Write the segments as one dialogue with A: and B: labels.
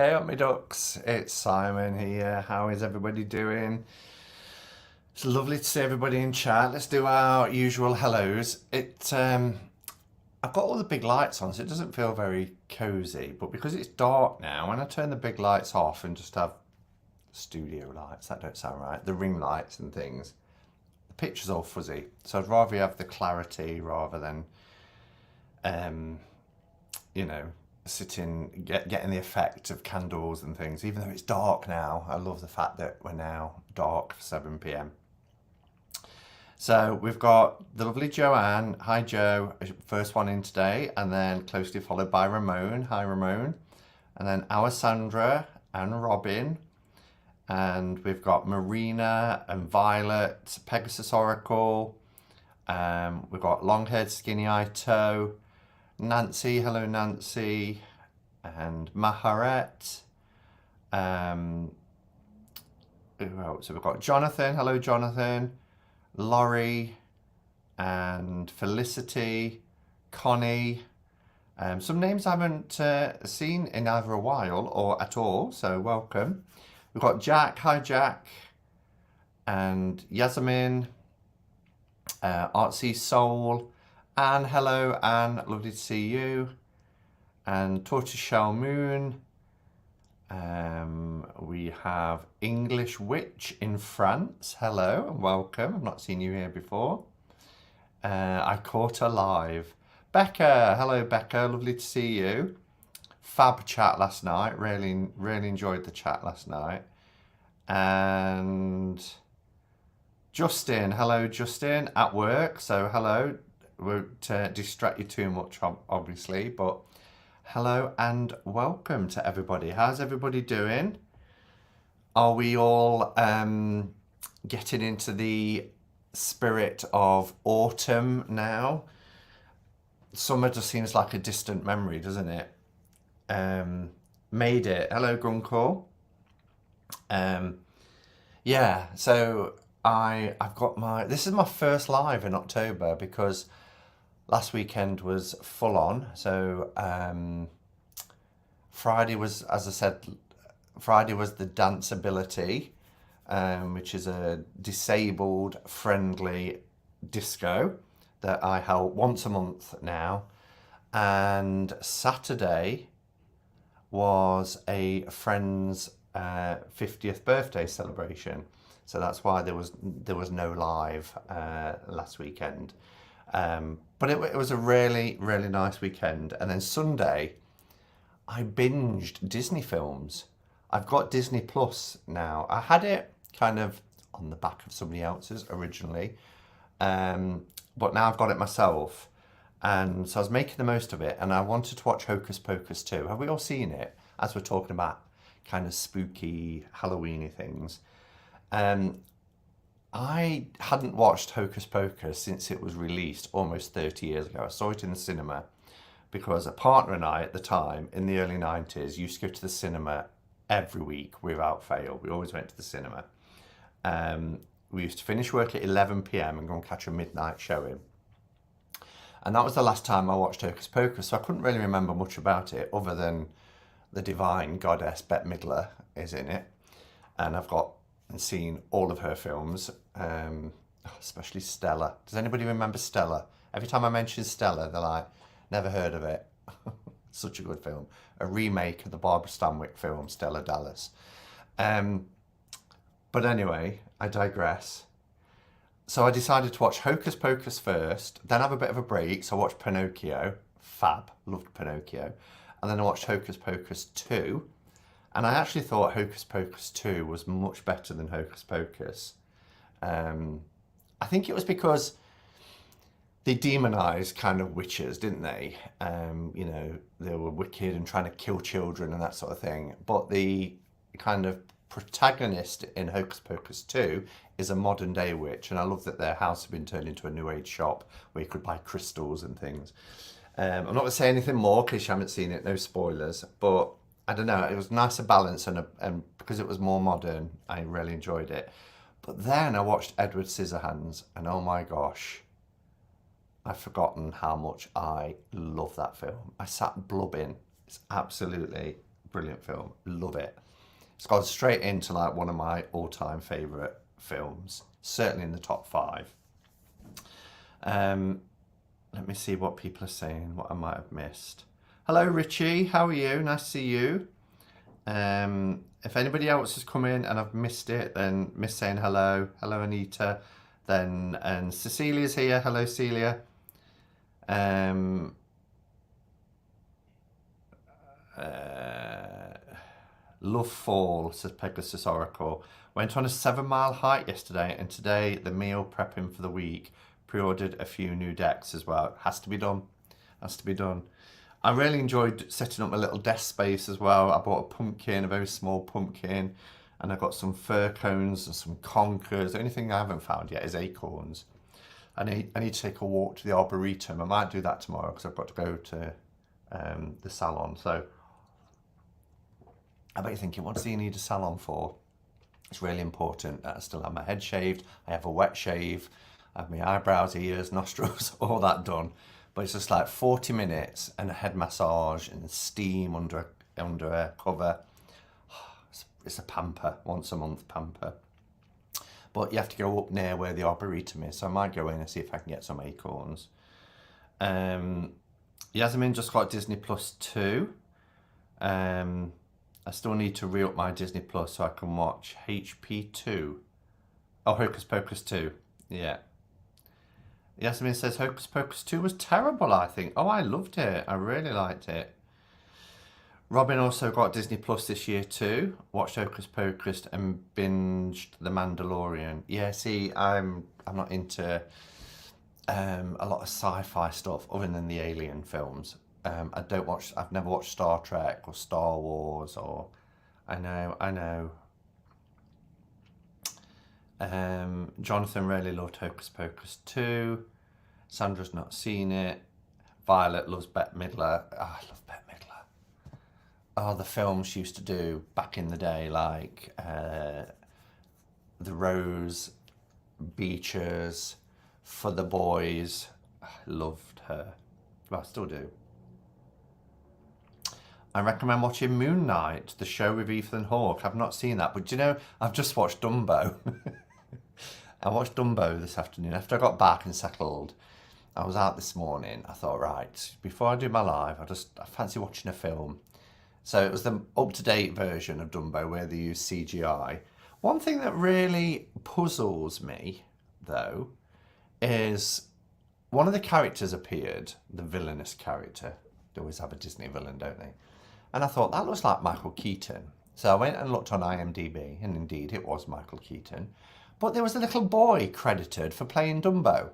A: Hey up me ducks, it's Simon here. How is everybody doing? It's lovely to see everybody in chat. Let's do our usual hellos. I've got all the big lights on, so it doesn't feel very cozy, but because it's dark now, when I turn the big lights off and just have studio lights, that don't sound right, the ring lights and things, the picture's all fuzzy. So I'd rather have the clarity rather than you know, getting the effect of candles and things, even though it's dark now. I love the fact that we're now dark for 7 p.m. So we've got the lovely Joanne. Hi Joe, first one in today, and then closely followed by Ramon. Hi Ramon. And then our Sandra and Robin. And we've got Marina and Violet, Pegasus Oracle. We've got long-haired skinny eye toe. Nancy, hello Nancy, and Maharet. Who else? So we've got Jonathan, hello Jonathan, Laurie, and Felicity, Connie. Some names I haven't seen in either a while or at all, so welcome. We've got Jack, hi Jack, and Yasmin, Artsy Soul. Anne, hello Anne, lovely to see you. And Tortoiseshell Moon. We have English Witch in France. Hello and welcome. I've not seen you here before. I caught her live. Becca, hello Becca, lovely to see you. Fab chat last night. Really enjoyed the chat last night. And Justin, hello Justin, at work. So hello. Won't distract you too much, obviously, but hello and welcome to everybody. How's everybody doing? Are we all getting into the spirit of autumn now? Summer just seems like a distant memory, doesn't it? Made it. Hello, Grunkle. Yeah, so I've got this is my first live in October because last weekend was full on. So Friday was, as I said, Friday was the Danceability, which is a disabled friendly disco that I hold once a month now. And Saturday was a friend's 50th birthday celebration. So that's why there was no live last weekend. But it was a really nice weekend. And then Sunday, I binged Disney films. I've got Disney Plus now. I had it kind of on the back of somebody else's originally, but now I've got it myself. And so I was making the most of it, and I wanted to watch Hocus Pocus 2. Have we all seen it? As we're talking about kind of spooky, Halloweeny things. I hadn't watched Hocus Pocus since it was released almost 30 years ago. I saw it in the cinema because a partner and I at the time, in the early 90s, used to go to the cinema every week without fail. We always went to the cinema. We used to finish work at 11 p.m. and go and catch a midnight showing. And that was the last time I watched Hocus Pocus, so I couldn't really remember much about it other than the divine goddess Bette Midler is in it. And I've got and seen all of her films, especially Stella. Does anybody remember Stella? Every time I mention Stella, they're like, never heard of it. Such a good film. A remake of the Barbara Stanwyck film, Stella Dallas. But anyway, I digress. So I decided to watch Hocus Pocus first, then have a bit of a break. So I watched Pinocchio. Fab. Loved Pinocchio. And then I watched Hocus Pocus 2. And I actually thought Hocus Pocus 2 was much better than Hocus Pocus. I think it was because they demonized kind of witches, didn't they? You know, they were wicked and trying to kill children and that sort of thing. But the kind of protagonist in Hocus Pocus 2 is a modern day witch. And I love that their house has been turned into a new age shop where you could buy crystals and things. I'm not going to say anything more because you haven't seen it, no spoilers. But I don't know, it was nicer balance and because it was more modern, I really enjoyed it. But then I watched Edward Scissorhands and oh my gosh, I've forgotten how much I love that film. I sat blubbing. It's absolutely brilliant film. Love it. It's gone straight into like one of my all-time favourite films. Certainly in the top 5. Let me see what people are saying, what I might have missed. Hello, Richie. How are you? Nice to see you. If anybody else has come in and I've missed it, then miss saying hello. Hello, Anita. Then, and Cecilia's here. Hello, Celia. Love Fall, says Pegasus Oracle. Went on a 7-mile hike yesterday, and today the meal prepping for the week. Pre-ordered a few new decks as well. Has to be done. Has to be done. I really enjoyed setting up my little desk space as well. I bought a pumpkin, a very small pumpkin, and I got some fir cones and some conkers. The only thing I haven't found yet is acorns. I need to take a walk to the Arboretum. I might do that tomorrow because I've got to go to the salon. So I bet you're thinking, what do you need a salon for? It's really important that I still have my head shaved. I have a wet shave. I have my eyebrows, ears, nostrils, all that done. But it's just like 40 minutes and a head massage and steam under a cover. It's a pamper, once a month pamper. But you have to go up near where the Arboretum is. So I might go in and see if I can get some acorns. Yasmin just got Disney Plus 2. I still need to re-up my Disney Plus so I can watch HP2. Oh, Hocus Pocus 2. Yeah. Yasmin says Hocus Pocus 2 was terrible, I think. Oh, I loved it. I really liked it. Robin also got Disney Plus this year too. Watched Hocus Pocus and binged The Mandalorian. Yeah, see, I'm not into a lot of sci-fi stuff other than the Alien films. I've never watched Star Trek or Star Wars or I know. Jonathan really loved Hocus Pocus 2. Sandra's not seen it. Violet loves Bette Midler. Oh, I love Bette Midler. Oh, the films she used to do back in the day, like The Rose, Beaches, For the Boys. I loved her. Well, I still do. I recommend watching Moon Knight, the show with Ethan Hawke. I've not seen that, but do you know, I've just watched Dumbo. I watched Dumbo this afternoon. After I got back and settled, I was out this morning. I thought, right, before I do my live, I fancy watching a film. So it was the up-to-date version of Dumbo where they use CGI. One thing that really puzzles me, though, is one of the characters appeared, the villainous character. They always have a Disney villain, don't they? And I thought, that looks like Michael Keaton. So I went and looked on IMDb, and indeed it was Michael Keaton. But there was a little boy credited for playing Dumbo.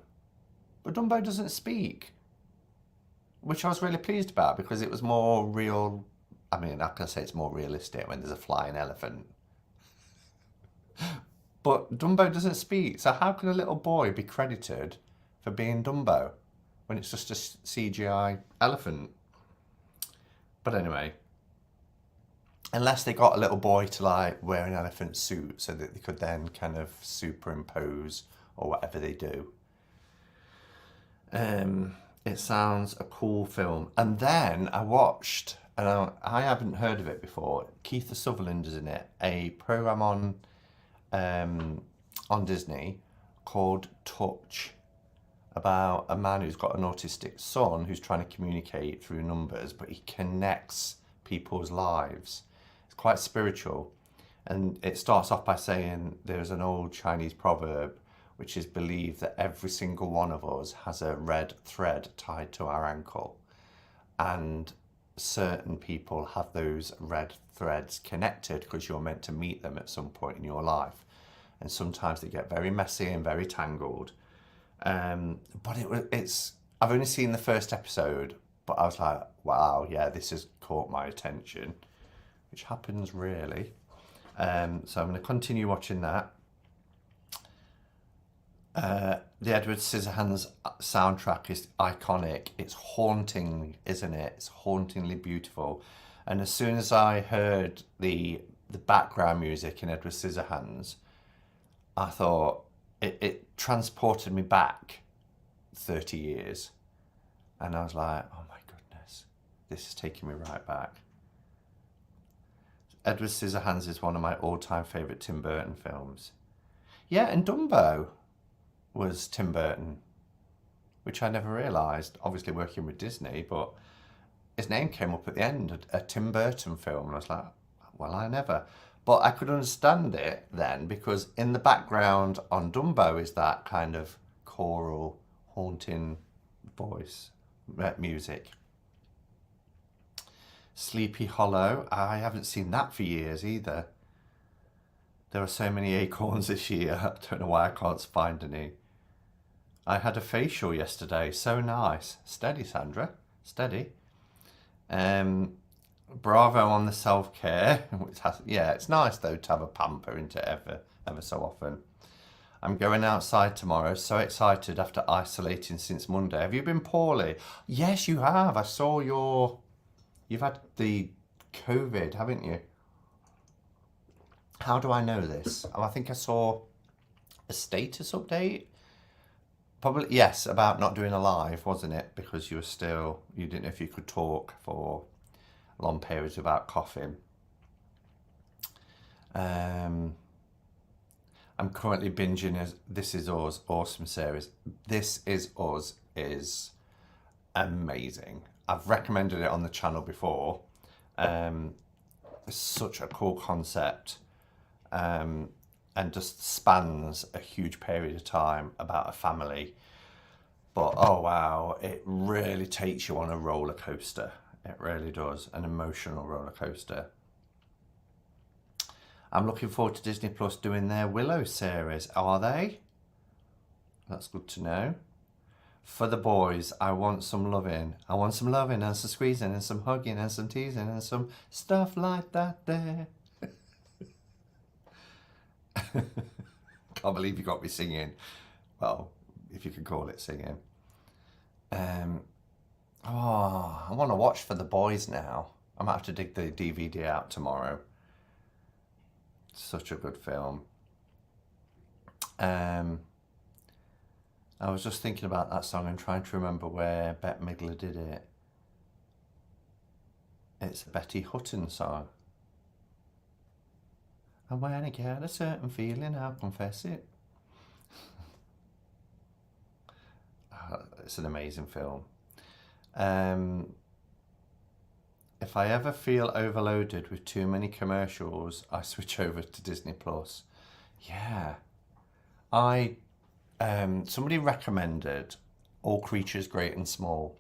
A: But Dumbo doesn't speak, which I was really pleased about because it was more real. I mean, I can say it's more realistic when there's a flying elephant. But Dumbo doesn't speak, so how can a little boy be credited for being Dumbo when it's just a CGI elephant? But anyway, unless they got a little boy to like wear an elephant suit so that they could then kind of superimpose or whatever they do. It sounds a cool film. And then I watched, and I haven't heard of it before, Keith Sutherland is in it, a program on Disney called Touch, about a man who's got an autistic son who's trying to communicate through numbers, but he connects people's lives. It's quite spiritual. And it starts off by saying there's an old Chinese proverb which is believed that every single one of us has a red thread tied to our ankle. And certain people have those red threads connected because you're meant to meet them at some point in your life. And sometimes they get very messy and very tangled. But I've only seen the first episode, but I was like, wow, yeah, this has caught my attention, which happens rarely. So I'm going to continue watching that. The Edward Scissorhands soundtrack is iconic. It's haunting, isn't it? It's hauntingly beautiful. And as soon as I heard the background music in Edward Scissorhands, I thought it transported me back 30 years. And I was like, oh my goodness, this is taking me right back. Edward Scissorhands is one of my all-time favourite Tim Burton films. Yeah, and Dumbo was Tim Burton, which I never realised, obviously working with Disney, but his name came up at the end, a Tim Burton film, and I was like, well, I never. But I could understand it then, because in the background on Dumbo is that kind of choral, haunting voice, music. Sleepy Hollow, I haven't seen that for years either. There are so many acorns this year, I don't know why I can't find any. I had a facial yesterday, so nice. Steady, Sandra, steady. Bravo on the self-care. Yeah, it's nice though to have a pamper into ever so often. I'm going outside tomorrow, so excited after isolating since Monday. Have you been poorly? Yes, you have. I saw you've had the COVID, haven't you? How do I know this? Oh, I think I saw a status update. Probably, yes, about not doing a live, wasn't it? Because you didn't know if you could talk for long periods without coughing. I'm currently binging This Is Us, awesome series. This Is Us is amazing. I've recommended it on the channel before. It's such a cool concept, and just spans a huge period of time about a family. But oh wow, it really takes you on a roller coaster. It really does, an emotional roller coaster. I'm looking forward to Disney Plus doing their Willow series. Are they? That's good to know. For the boys, I want some loving. I want some loving and some squeezing and some hugging and some teasing and some stuff like that there. Can't believe you got me singing. Well, if you could call it singing. I want to watch For the Boys now. I might have to dig the DVD out tomorrow. Such a good film. I was just thinking about that song and trying to remember where Bette Midler did it. It's a Betty Hutton song. And when I get a certain feeling, I'll confess it. It's an amazing film. If I ever feel overloaded with too many commercials, I switch over to Disney Plus. Yeah. Somebody recommended All Creatures Great and Small.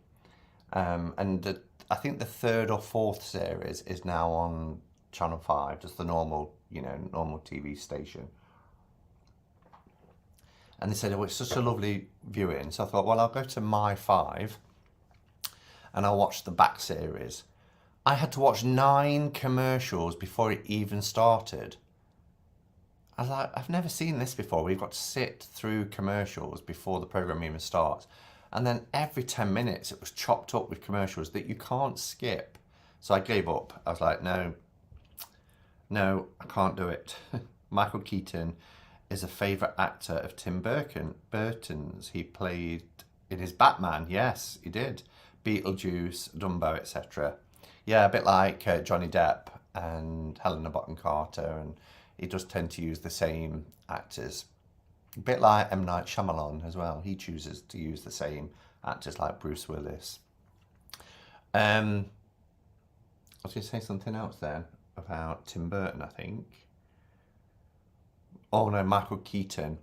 A: And I think the third or fourth series is now on Channel 5, just the normal TV station. And they said, oh, it's such a lovely viewing. So I thought, well, I'll go to My 5 and I'll watch the back series. I had to watch 9 commercials before it even started. I was like, I've never seen this before. We've got to sit through commercials before the program even starts. And then every 10 minutes it was chopped up with commercials that you can't skip. So I gave up. I was like, no, I can't do it. Michael Keaton is a favourite actor of Tim Burton's. He played in his Batman. Yes, he did. Beetlejuice, Dumbo, etc. Yeah, a bit like Johnny Depp and Helena Bonham Carter, and he does tend to use the same actors. A bit like M. Night Shyamalan as well. He chooses to use the same actors like Bruce Willis. I was going to say something else then about Tim Burton, I think. Oh no, Michael Keaton.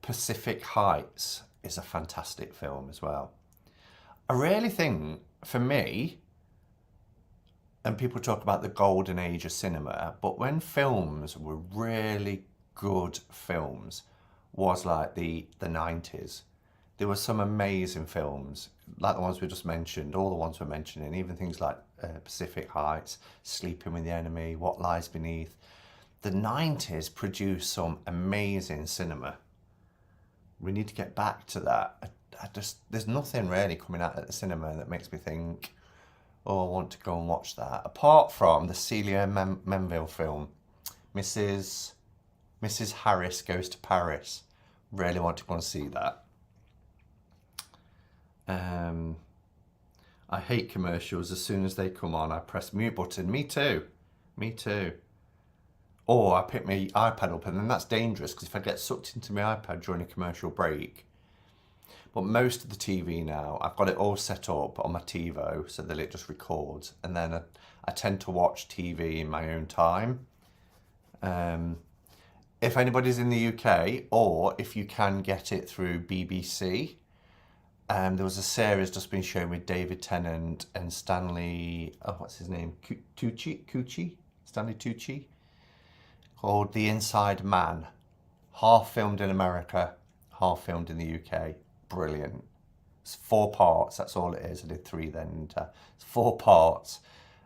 A: Pacific Heights is a fantastic film as well. I really think, for me, and people talk about the golden age of cinema, but when films were really good films was like the 90s. There were some amazing films, like the ones we just mentioned, all the ones we're mentioning, even things like Pacific Heights, Sleeping with the Enemy, What Lies Beneath. The 90s produced some amazing cinema. We need to get back to that. There's nothing really coming out at the cinema that makes me think, oh, I want to go and watch that. Apart from the Celia Menville film, Mrs. Harris Goes to Paris. Really want to go and see that. I hate commercials. As soon as they come on, I press mute button. Me too. Me too. Or I pick my iPad up, and then that's dangerous because if I get sucked into my iPad during a commercial break. But most of the TV now, I've got it all set up on my TiVo so that it just records, and then I tend to watch TV in my own time. If anybody's in the UK, or if you can get it through BBC, there was a series just been shown with David Tennant and Stanley, oh, what's his name? Tucci? Stanley Tucci? Called The Inside Man. Half filmed in America, half filmed in the UK. Brilliant. It's 4 parts, that's all it is. I did 3 then. It's 4 parts.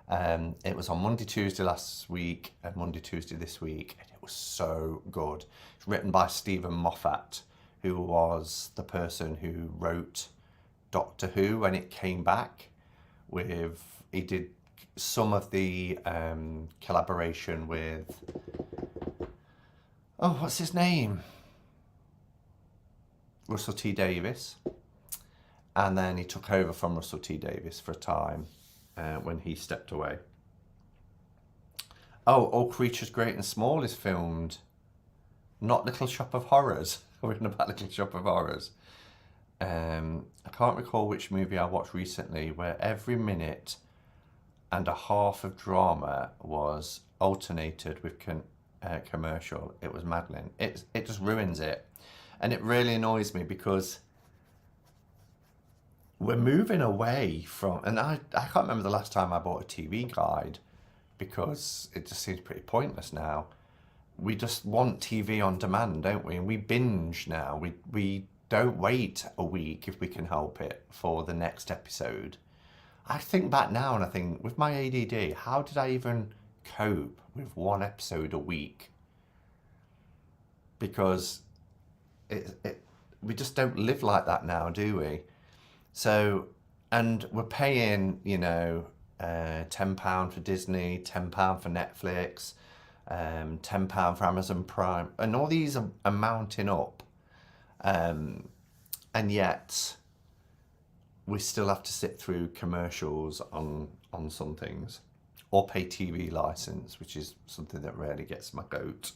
A: It was on Monday, Tuesday last week and Monday, Tuesday this week. And it was so good. It's written by Stephen Moffat, who was the person who wrote Doctor Who when it came back. He did some of the collaboration with, oh, what's his name? Russell T Davies. And then he took over from Russell T Davies for a time when he stepped away. Oh, All Creatures Great and Small is filmed. Not Little Shop of Horrors. We're in about Little Shop of Horrors. I can't recall which movie I watched recently where every minute and a half of drama was alternated with commercial. It was maddening. It just ruins it. And it really annoys me because we're moving away from, and I can't remember the last time I bought a TV guide because it just seems pretty pointless now. We just want TV on demand, don't we? And we binge now. We don't wait a week if we can help it for the next episode. I think back now and I think, with my ADD, how did I even cope with 1 episode a week? Because we just don't live like that now, do we? So, and we're paying, you know, £10 for Disney, £10 for Netflix, £10 for Amazon Prime, and all these are mounting up, and yet we still have to sit through commercials on some things, or pay TV license, which is something that really gets my goat.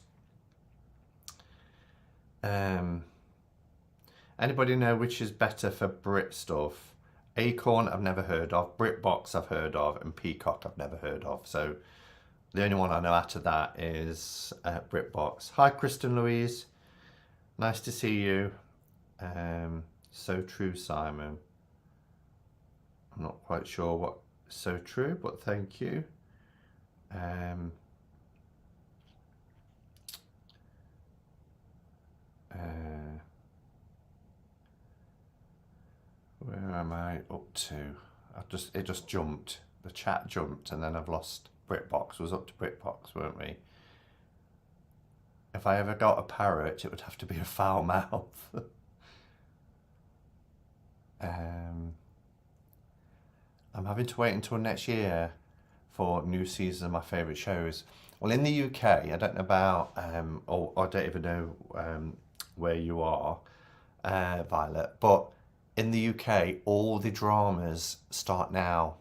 A: Anybody know which is better for Brit stuff? Acorn I've never heard of, BritBox I've heard of, and Peacock I've never heard of. So the only one I know out of that is BritBox. Hi Kristen Louise, nice to see you. So true, Simon. I'm not quite sure what so true, but thank you. Where am I up to? It just jumped. The chat jumped, and then I've lost BritBox. Was up to BritBox, weren't we? If I ever got a parrot, it would have to be a foul mouth. I'm having to wait until next year for new seasons of my favourite shows. Well, in the UK, I don't know about, or I don't even know where you are, Violet, but in the UK, all the dramas start now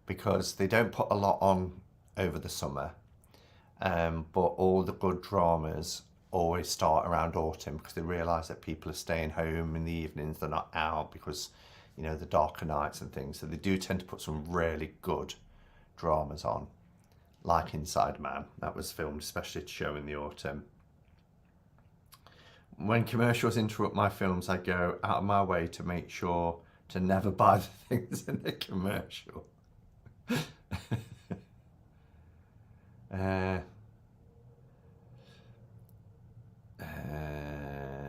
A: because they don't put a lot on over the summer, but all the good dramas always start around autumn because they realise that people are staying home in the evenings, they're not out because, you know, the darker nights and things. So they do tend to put some really good dramas on, like Inside Man. That was filmed especially to show in the autumn. When commercials interrupt my films, I go out of my way to make sure to never buy the things in the commercial.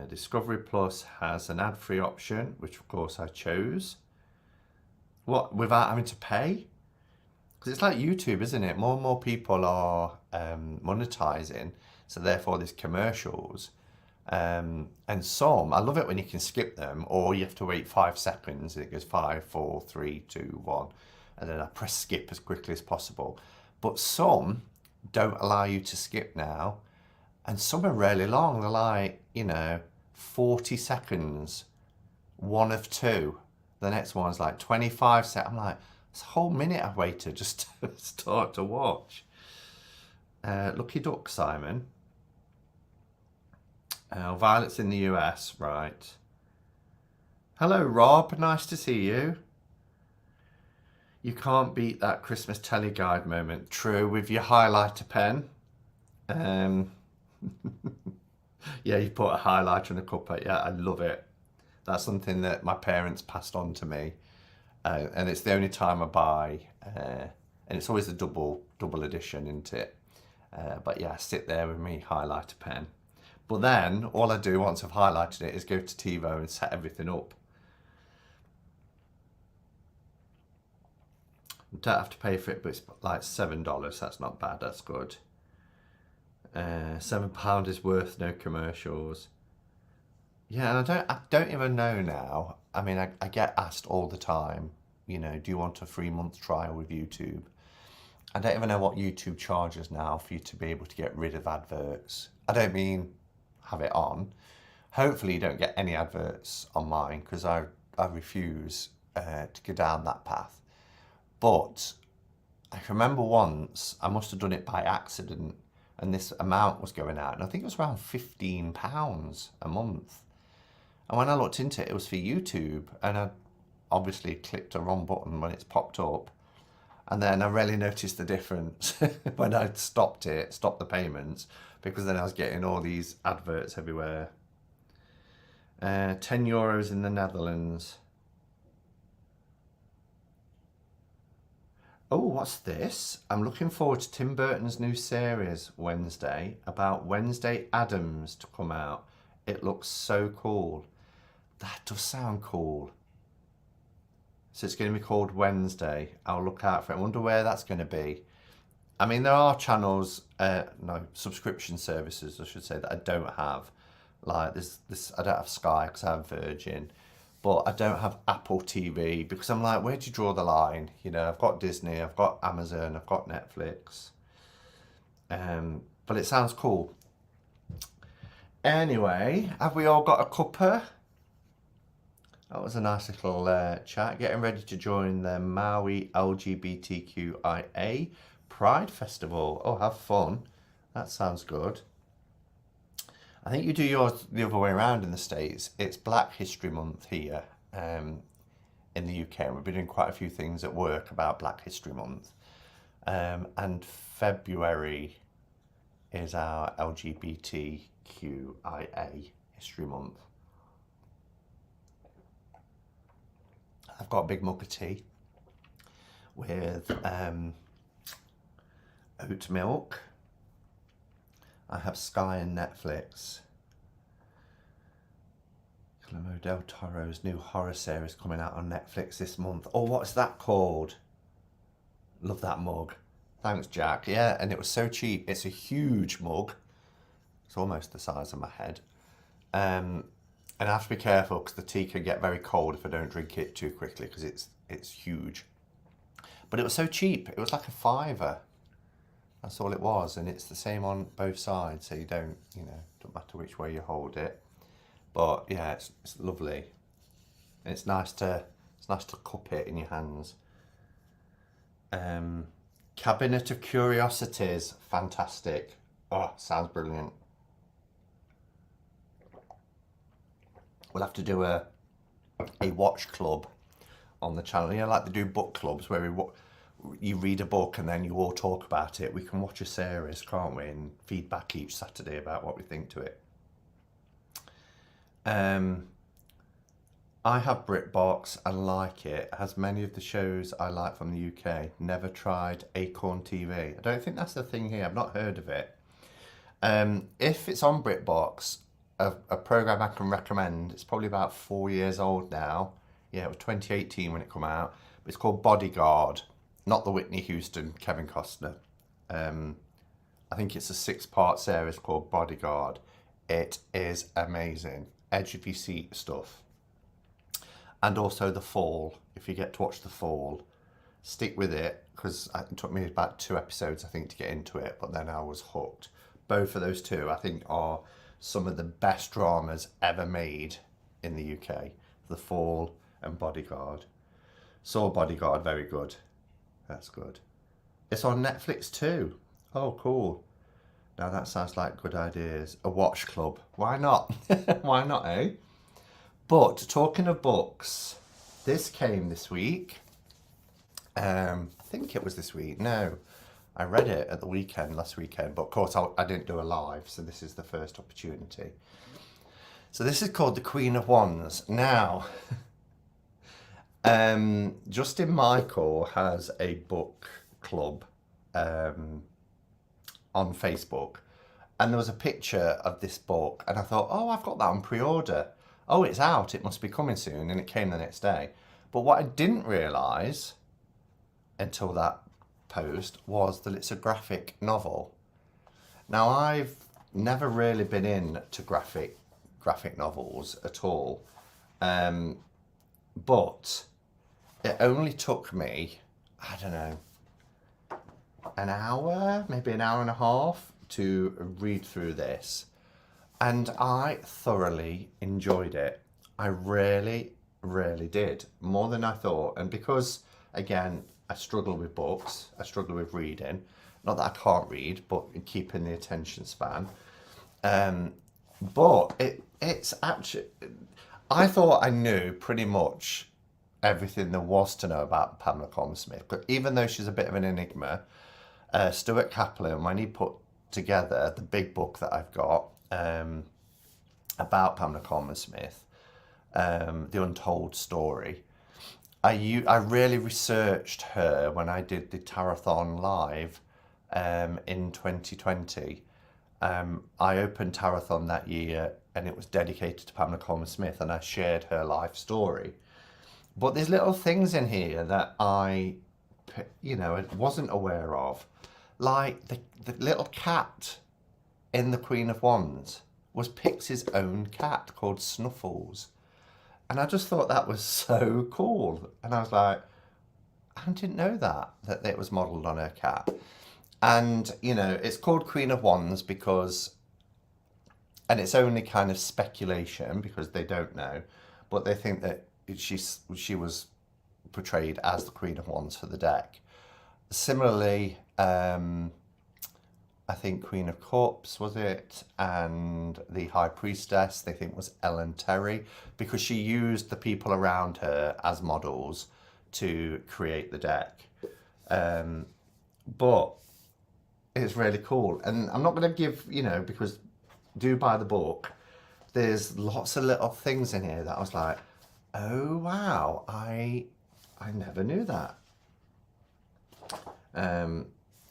A: Discovery Plus has an ad-free option, which of course I chose. What, without having to pay? Because it's like YouTube, isn't it? More and more people are monetizing, so therefore there's commercials. And some, I love it when you can skip them, or you have to wait 5 seconds and it goes 5, 4, 3, 2, 1, and then I press skip as quickly as possible. But some don't allow you to skip now, and some are really long. They're like, you know, 40 seconds, 1 of 2. The next one's like 25 seconds. I'm like, it's a whole minute I've waited just to start to watch. Lucky Duck, Simon. Violet's in the US, right. Hello, Rob. Nice to see you. You can't beat that Christmas telly guide moment. True, with your highlighter pen. Yeah, you put a highlighter in a cuppa. Yeah, I love it. That's something that my parents passed on to me. And it's the only time I buy. And it's always a double edition, isn't it? But yeah, I sit there with me highlighter pen. But then all I do once I've highlighted it is go to TiVo and set everything up. You don't have to pay for it, but it's like $7. That's not bad. That's good. £7 is worth no commercials. Yeah, and I don't even know now. I mean, I get asked all the time, you know, do you want a 3-month trial with YouTube? I don't even know what YouTube charges now for you to be able to get rid of adverts. I don't mean have it on. Hopefully you don't get any adverts on mine, because I refuse to go down that path. But I remember once I must have done it by accident, and this amount was going out, and I think it was around £15 a month. And when I looked into it, it was for YouTube, and I obviously clicked the wrong button when it's popped up. And then I really noticed the difference when I stopped the payments, because then I was getting all these adverts everywhere. €10 in the Netherlands. Oh, what's this? I'm looking forward to Tim Burton's new series Wednesday about Wednesday Addams to come out. It looks so cool. That does sound cool. So it's going to be called Wednesday. I'll look out for it. I wonder where that's going to be. I mean, there are channels, no, subscription services, I should say, that I don't have. Like this, I don't have Sky because I have Virgin. But I don't have Apple TV, because I'm like, where do you draw the line? You know, I've got Disney, I've got Amazon, I've got Netflix. But it sounds cool. Anyway, have we all got a cuppa? That was a nice little chat. Getting ready to join the Maui LGBTQIA Pride Festival. Oh, have fun. That sounds good. I think you do yours the other way around in the States. It's Black History Month here in the UK. And we've been doing quite a few things at work about Black History Month. And February is our LGBTQIA History Month. I've got a big mug of tea with oat milk. I have Sky and Netflix. Guillermo del Toro's new horror series coming out on Netflix this month. Oh, what's that called? Love that mug. Thanks, Jack. Yeah, and it was so cheap. It's a huge mug. It's almost the size of my head. And I have to be careful because the tea can get very cold if I don't drink it too quickly, because it's huge. But it was so cheap. It was like £5. That's all it was, and it's the same on both sides, so you don't matter which way you hold it. But yeah, it's lovely. And it's nice to cup it in your hands. Cabinet of Curiosities, fantastic. Oh, sounds brilliant. We'll have to do a watch club on the channel. You know, like they do book clubs where you read a book and then you all talk about it. We can watch a series, can't we, and feedback each Saturday about what we think to it. I have BritBox. I like it. It has many of the shows I like from the UK. Never tried Acorn TV. I don't think that's the thing here. I've not heard of it. If it's on BritBox, a program I can recommend, it's probably about 4 years old now. Yeah, it was 2018 when it came out. But it's called Bodyguard. Not the Whitney Houston, Kevin Costner. I think it's a 6-part series called Bodyguard. It is amazing. Edge of your seat stuff. And also The Fall. If you get to watch The Fall, stick with it, because it took me about 2 episodes, I think, to get into it, but then I was hooked. Both of those two, I think, are some of the best dramas ever made in the UK. The Fall and Bodyguard. Saw Bodyguard, very good. That's good. It's on Netflix too. Oh, cool. Now that sounds like good ideas. A watch club. Why not? Why not, eh? But talking of books, this came this week. I think it was this week. No, I read it at the weekend, last weekend. But of course, I didn't do a live, so this is the first opportunity. So this is called The Queen of Wands. Now, Justin Michael has a book club on Facebook, and there was a picture of this book, and I thought, oh, I've got that on pre-order. Oh, it's out, it must be coming soon, and it came the next day. But what I didn't realise until that post was that it's a graphic novel. Now, I've never really been into graphic novels at all, but it only took me, I don't know, an hour, maybe an hour and a half to read through this, and I thoroughly enjoyed it. I really did, more than I thought. And because, again, I struggle with books, I struggle with reading, not that I can't read, but keeping the attention span, but it's actually, I thought I knew pretty much everything there was to know about Pamela Colman-Smith, but even though she's a bit of an enigma, Stuart Kaplan, when he put together the big book that I've got about Pamela Colman-Smith, The Untold Story, I really researched her when I did the Tarothon live in 2020. I opened Tarothon that year, and it was dedicated to Pamela Colman-Smith, and I shared her life story. But there's little things in here that I wasn't aware of. Like the little cat in The Queen of Wands was Pixie's own cat called Snuffles. And I just thought that was so cool. And I was like, I didn't know that it was modelled on her cat. And, it's called Queen of Wands because, and it's only kind of speculation because they don't know, but they think that she was portrayed as the Queen of Wands for the deck. Similarly, I think Queen of Cups was it, and the High Priestess they think was Ellen Terry, because she used the people around her as models to create the deck. But it's really cool, and I'm not going to give, because do buy the book. There's lots of little things in here that I was like, oh wow, I never knew that.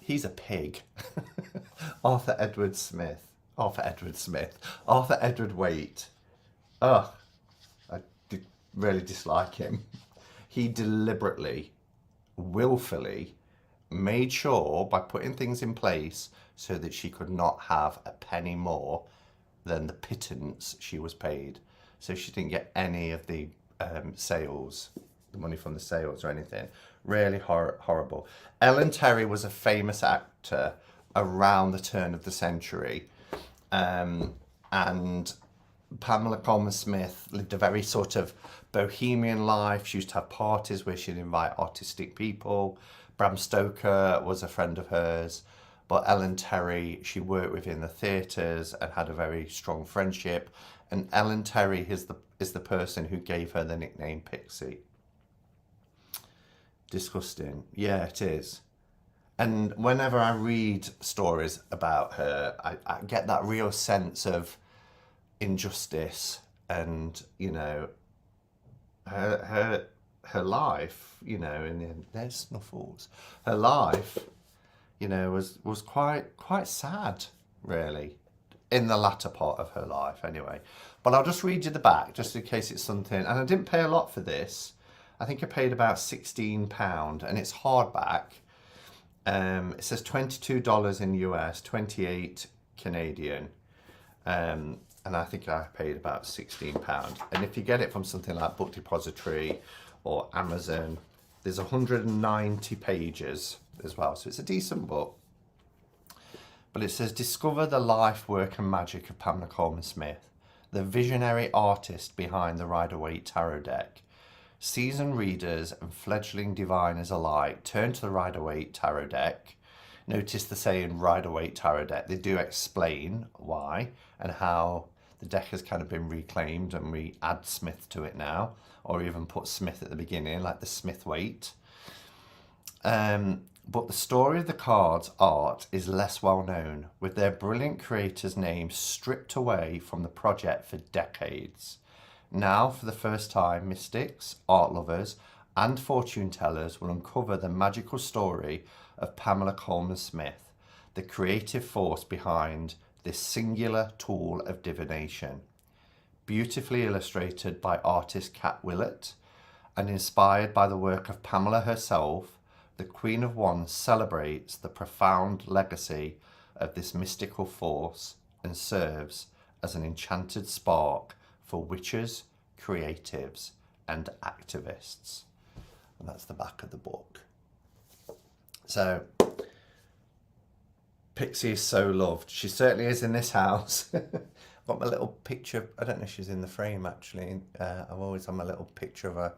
A: He's a pig. Arthur Edward Waite. Ugh, I really dislike him. He deliberately, willfully made sure by putting things in place so that she could not have a penny more than the pittance she was paid. So she didn't get any of the sales, the money from the sales or anything. Really horrible. Ellen Terry was a famous actor around the turn of the century. And Pamela Colman-Smith lived a very sort of bohemian life. She used to have parties where she'd invite artistic people. Bram Stoker was a friend of hers. But Ellen Terry, she worked with in the theatres and had a very strong friendship. And Ellen Terry is the person who gave her the nickname Pixie. Disgusting. Yeah, it is. And whenever I read stories about her, I get that real sense of injustice and, her life, in the end, there's Snuffles. Her life, was quite sad, really, in the latter part of her life anyway. But I'll just read you the back, just in case it's something, and I didn't pay a lot for this. I think I paid about £16, and it's hardback. It says $22 in US, 28 Canadian. And I think I paid about £16. And if you get it from something like Book Depository or Amazon, there's 190 pages as well. So it's a decent book. But it says, discover the life, work and magic of Pamela Colman-Smith, the visionary artist behind the Rider-Waite Tarot deck. Seasoned readers and fledgling diviners alike turn to the Rider-Waite Tarot deck, notice the saying Rider-Waite Tarot deck. They do explain why and how the deck has kind of been reclaimed, and we add Smith to it now, or even put Smith at the beginning, like the Smith-Waite. But the story of the cards' art is less well known, with their brilliant creators' names stripped away from the project for decades. Now, for the first time, mystics, art lovers, and fortune tellers will uncover the magical story of Pamela Coleman Smith, the creative force behind this singular tool of divination. Beautifully illustrated by artist Kat Willett and inspired by the work of Pamela herself, the Queen of Wands celebrates the profound legacy of this mystical force and serves as an enchanted spark for witches, creatives, and activists. And that's the back of the book. So, Pixie is so loved. She certainly is in this house. I've got my little picture. I don't know if she's in the frame, actually. I've always had my little picture of her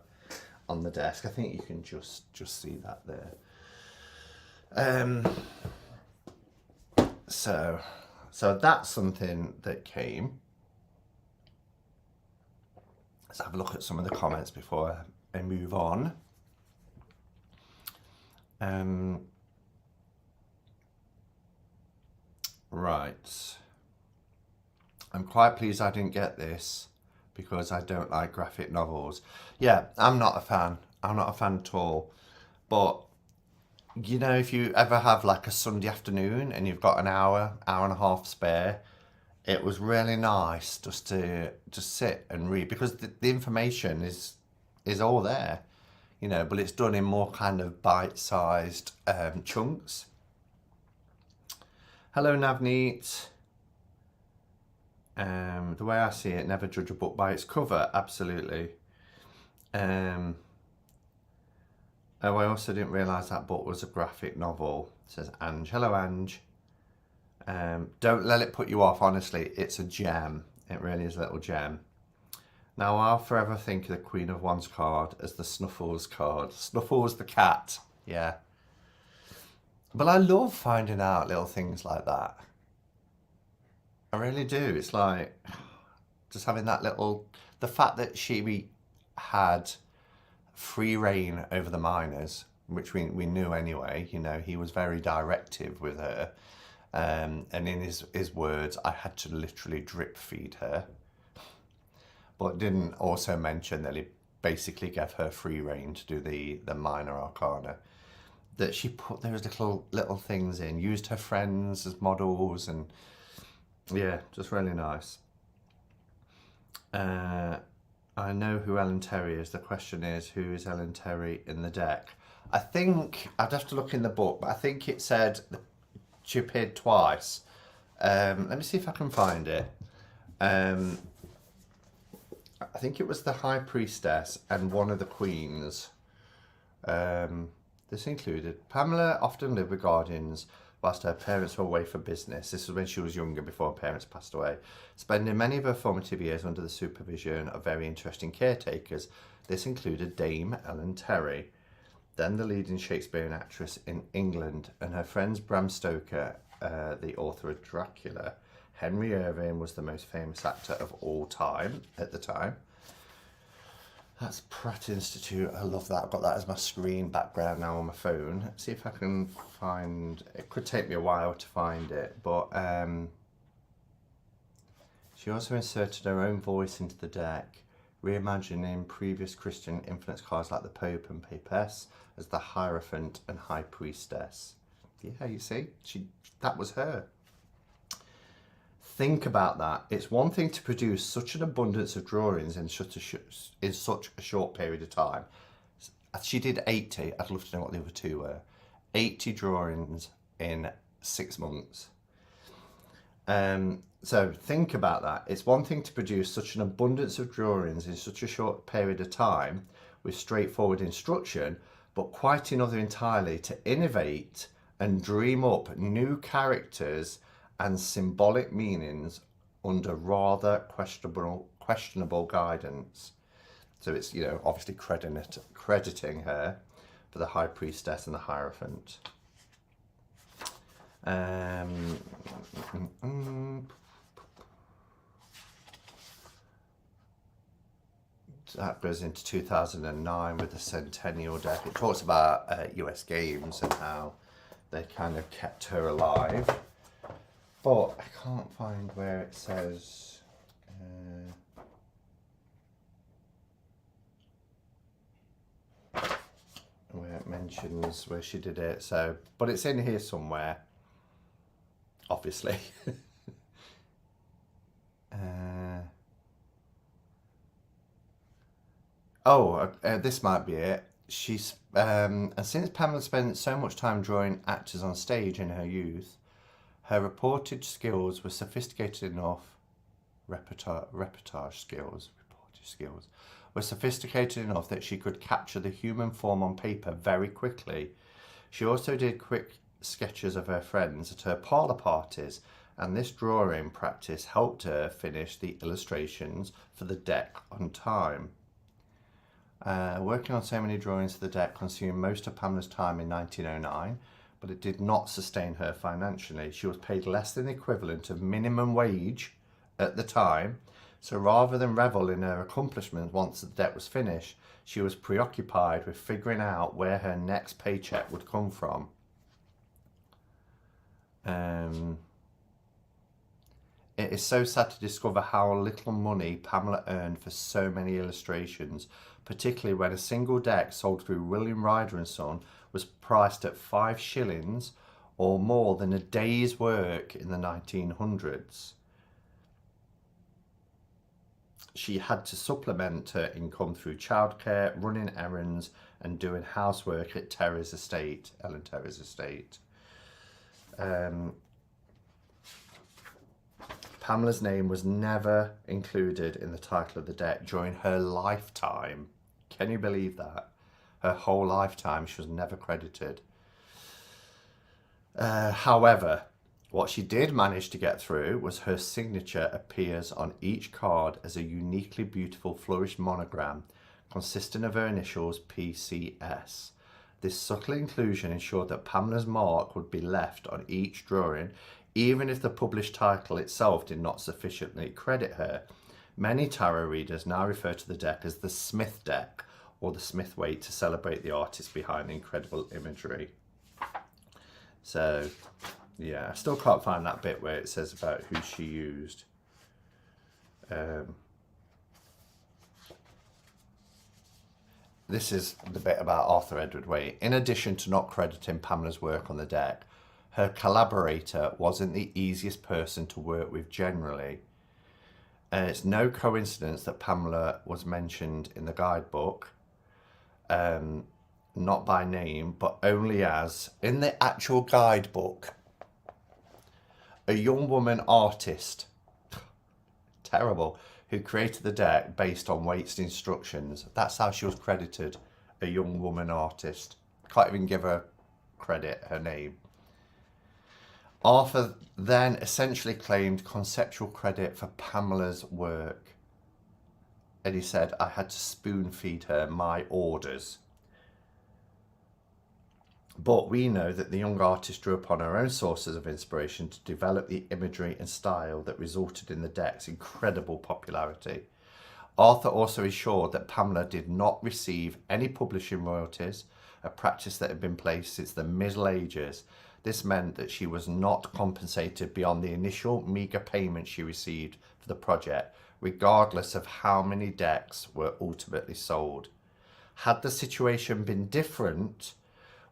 A: on the desk. I think you can just see that there. So that's something that came. Let's have a look at some of the comments before I move on. Right. I'm quite pleased I didn't get this because I don't like graphic novels. Yeah, I'm not a fan. I'm not a fan at all. But, you know, if you ever have like a Sunday afternoon and you've got an hour and a half spare, it was really nice just to sit and read, because the information is all there, you know, but it's done in more kind of bite-sized chunks. Hello, Navneet. The way I see it, never judge a book by its cover. Absolutely. Oh, I also didn't realise that book was a graphic novel, says Ange. Hello, Ange. Don't let it put you off, honestly. It's a gem. It really is a little gem. Now, I'll forever think of the Queen of Wands card as the Snuffles card. Snuffles the cat. Yeah. But I love finding out little things like that. I really do. It's like just having that little... The fact that she had free reign over the miners, which we knew anyway. You know, he was very directive with her. And in his words, I had to literally drip feed her. But didn't also mention that he basically gave her free reign to do the minor arcana. That she put those little things in, used her friends as models, and yeah, just really nice. I know who Ellen Terry is. The question is, who is Ellen Terry in the deck? I think, I'd have to look in the book, but I think it said she appeared twice. Let me see if I can find it. I think it was the High Priestess and one of the Queens. This included Pamela often lived with guardians whilst her parents were away for business. This was when she was younger, before her parents passed away, spending many of her formative years under the supervision of very interesting caretakers. This included Dame Ellen Terry, then the leading Shakespearean actress in England, and her friends Bram Stoker, the author of Dracula. Henry Irving was the most famous actor of all time at the time. That's Pratt Institute. I love that. I've got that as my screen background now on my phone. Let's see if I can find... It could take me a while to find it, but she also inserted her own voice into the deck, reimagining previous Christian influence cards like the Pope and Papess as the Hierophant and High Priestess. Yeah, you see, that was her. Think about that. It's one thing to produce such an abundance of drawings in such a short period of time. She did 80. I'd love to know what the other two were. 80 drawings in 6 months. So think about that. It's one thing to produce such an abundance of drawings in such a short period of time with straightforward instruction, but quite another entirely to innovate and dream up new characters and symbolic meanings under rather questionable guidance. So it's, you know, obviously crediting her for the High Priestess and the Hierophant. Um, that goes into 2009 with the Centennial deck. It talks about US Games and how they kind of kept her alive. But I can't find where it says... where it mentions where she did it. So, but it's in here somewhere, obviously. This might be it. She's and since Pamela spent so much time drawing actors on stage in her youth, her reportage skills were sophisticated enough. Reportage skills were sophisticated enough that she could capture the human form on paper very quickly. She also did quick sketches of her friends at her parlour parties, and this drawing practice helped her finish the illustrations for the deck on time. Working on so many drawings for the deck consumed most of Pamela's time in 1909, but it did not sustain her financially. She was paid less than the equivalent of minimum wage at the time, so rather than revel in her accomplishments once the deck was finished, she was preoccupied with figuring out where her next paycheck would come from. It is so sad to discover how little money Pamela earned for so many illustrations, particularly when a single deck sold through William Ryder & Son was priced at 5 shillings or more than a day's work in the 1900s. She had to supplement her income through childcare, running errands, and doing housework at Terry's estate, Ellen Terry's estate. Pamela's name was never included in the title of the deck during her lifetime. Can you believe that? Her whole lifetime, she was never credited. However, what she did manage to get through was her signature appears on each card as a uniquely beautiful flourished monogram consisting of her initials PCS. This subtle inclusion ensured that Pamela's mark would be left on each drawing, even if the published title itself did not sufficiently credit her. Many tarot readers now refer to the deck as the Smith deck or the Smith weight to celebrate the artist behind the incredible imagery. So, yeah, I still can't find that bit where it says about who she used. This is the bit about Arthur Edward Waite. In addition to not crediting Pamela's work on the deck, her collaborator wasn't the easiest person to work with generally. And it's no coincidence that Pamela was mentioned in the guidebook, not by name, but only as, in the actual guidebook, a young woman artist, terrible, who created the deck based on Waite's instructions. That's how she was credited, a young woman artist. Can't even give her credit, her name. Arthur then essentially claimed conceptual credit for Pamela's work. And he said, I had to spoon feed her my orders. But we know that the young artist drew upon her own sources of inspiration to develop the imagery and style that resulted in the deck's incredible popularity. Arthur also ensured that Pamela did not receive any publishing royalties, a practice that had been placed since the Middle Ages. This meant that she was not compensated beyond the initial meagre payment she received for the project, regardless of how many decks were ultimately sold. Had the situation been different,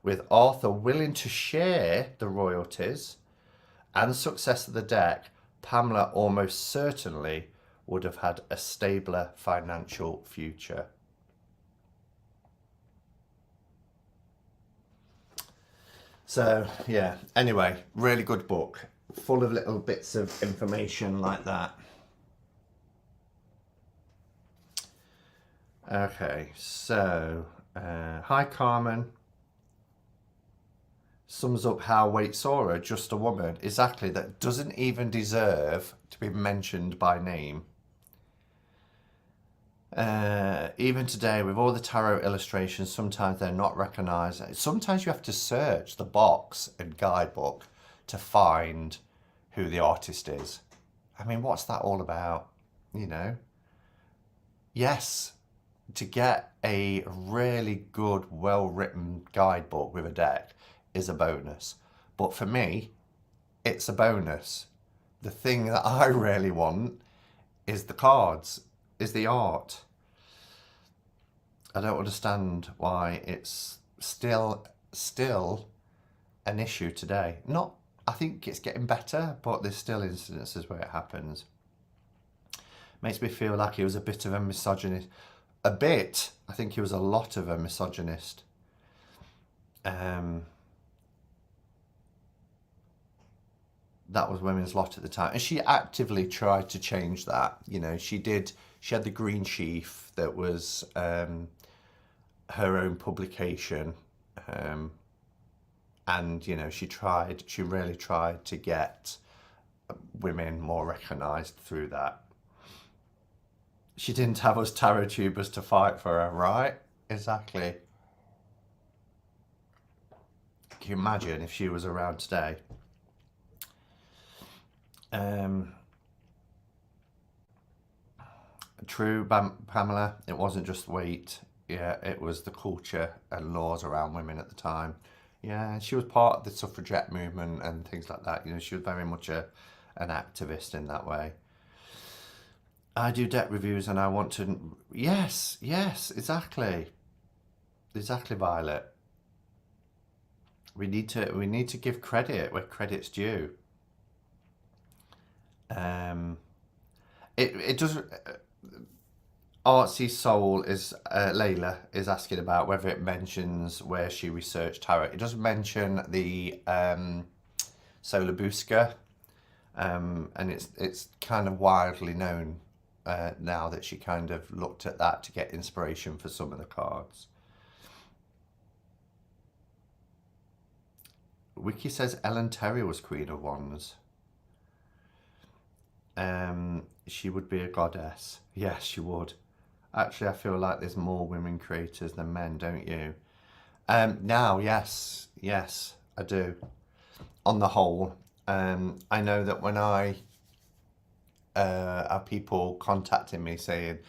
A: with Arthur willing to share the royalties and success of the deck, Pamela almost certainly would have had a stabler financial future. So, yeah, anyway, really good book, full of little bits of information like that. Okay, so, hi Carmen. Sums up how Waite saw her, just a woman. Exactly, that doesn't even deserve to be mentioned by name. Even today, with all the tarot illustrations, sometimes they're not recognised. Sometimes you have to search the box and guidebook to find who the artist is. I mean, what's that all about? You know? Yes, to get a really good, well-written guidebook with a deck is a bonus. But for me, it's a bonus. The thing that I really want is the cards, is the art. I don't understand why it's still an issue today. Not, I think it's getting better, but there's still incidences where it happens. Makes me feel like he was a bit of a misogynist. A bit. I think he was a lot of a misogynist. That was women's lot at the time, and she actively tried to change that. You know, she did. She had the Green Sheaf that was her own publication, and you know, she really tried to get women more recognised through that. She didn't have us tarot tubers to fight for her, right? Exactly. Can you imagine if she was around today? True, Pamela, it wasn't just weight. Yeah, it was the culture and laws around women at the time. Yeah, she was part of the suffragette movement and things like that. You know, she was very much an activist in that way. I do deck reviews and I want to... Yes, exactly. Exactly, Violet. We need to give credit where credit's due. It does. Artsy Soul is Layla is asking about whether it mentions where she researched tarot. It does mention the Solar Busca, and it's kind of widely known now that she kind of looked at that to get inspiration for some of the cards. Wiki says Ellen Terry was Queen of Wands. She would be a goddess. Yes, she would. Actually, I feel like there's more women creators than men, don't you? Now, yes, I do. On the whole, I know that when I have people contacting me saying,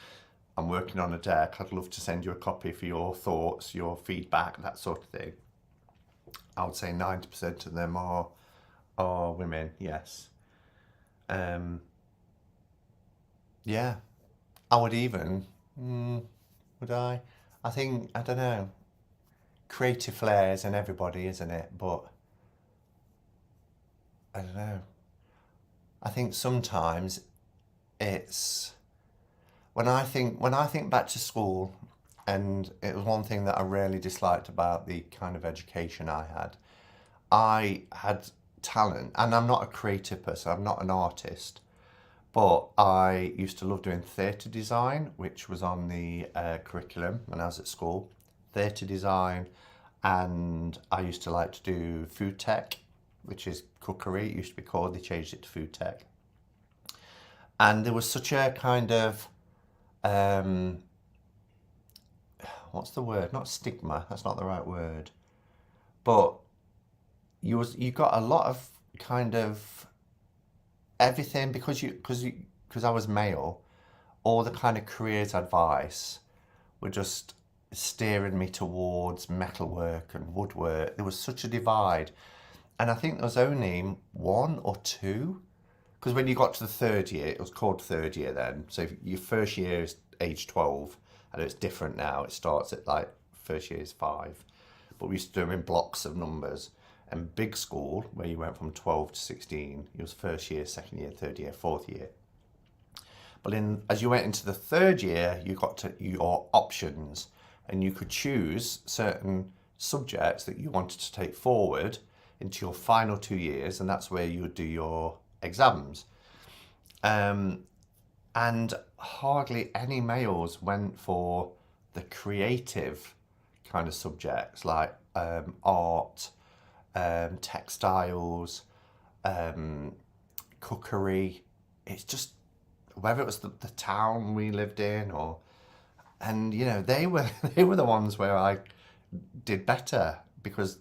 A: I'm working on a deck, I'd love to send you a copy for your thoughts, your feedback, that sort of thing. I would say 90% of them are women, yes. Yeah, I would even, would I? I think, I don't know, creative flares in everybody, isn't it? But, I don't know. I think sometimes it's, when I think back to school, and it was one thing that I really disliked about the kind of education I had. I had talent, and I'm not a creative person, I'm not an artist. But I used to love doing theatre design, which was on the curriculum when I was at school. Theatre design, and I used to like to do food tech, which is cookery. It used to be called, they changed it to food tech. And there was such a kind of, what's the word? Not stigma, that's not the right word. But you got a lot of kind of everything because I was male, all the kind of careers advice were just steering me towards metalwork and woodwork. There was such a divide, and I think there was only one or two, because when you got to the third year, it was called third year then. So your first year is age 12. I know it's different now. It starts at like first year is 5, but we used to do them in blocks of numbers. And big school, where you went from 12 to 16, it was first year, second year, third year, fourth year. But as you went into the third year, you got to your options, and you could choose certain subjects that you wanted to take forward into your final 2 years, and that's where you would do your exams. And hardly any males went for the creative kind of subjects like art, textiles, cookery. It's just, whether it was the town we lived in and you know, they were the ones where I did better because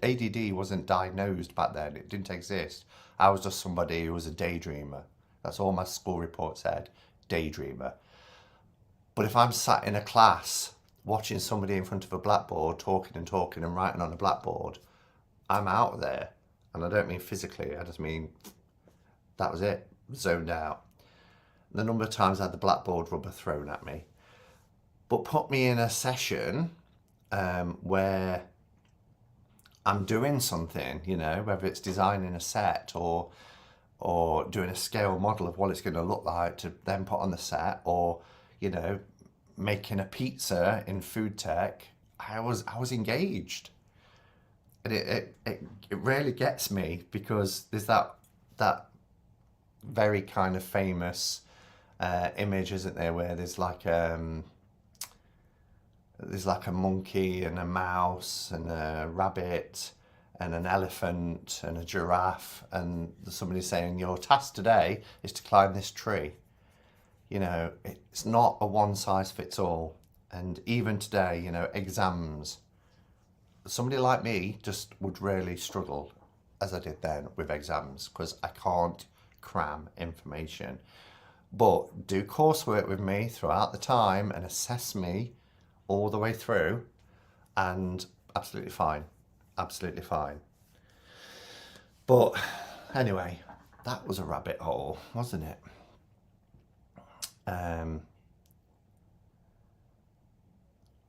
A: ADD wasn't diagnosed back then. It didn't exist. I was just somebody who was a daydreamer. That's all my school report said, daydreamer. But if I'm sat in a class watching somebody in front of a blackboard talking and talking and writing on a blackboard, I'm out there. And I don't mean physically, I just mean that was it, zoned out. The number of times I had the blackboard rubber thrown at me. But put me in a session where I'm doing something, you know, whether it's designing a set or doing a scale model of what it's going to look like to then put on the set, or, you know, making a pizza in food tech, I was engaged. And it really gets me, because there's that very kind of famous image, isn't there, where there's like a monkey and a mouse and a rabbit and an elephant and a giraffe, and somebody's saying your task today is to climb this tree. You know, it's not a one size fits all. And even today, you know, exams, somebody like me just would really struggle, as I did then, with exams, because I can't cram information. But do coursework with me throughout the time and assess me all the way through, and absolutely fine. Absolutely fine. But anyway, that was a rabbit hole, wasn't it?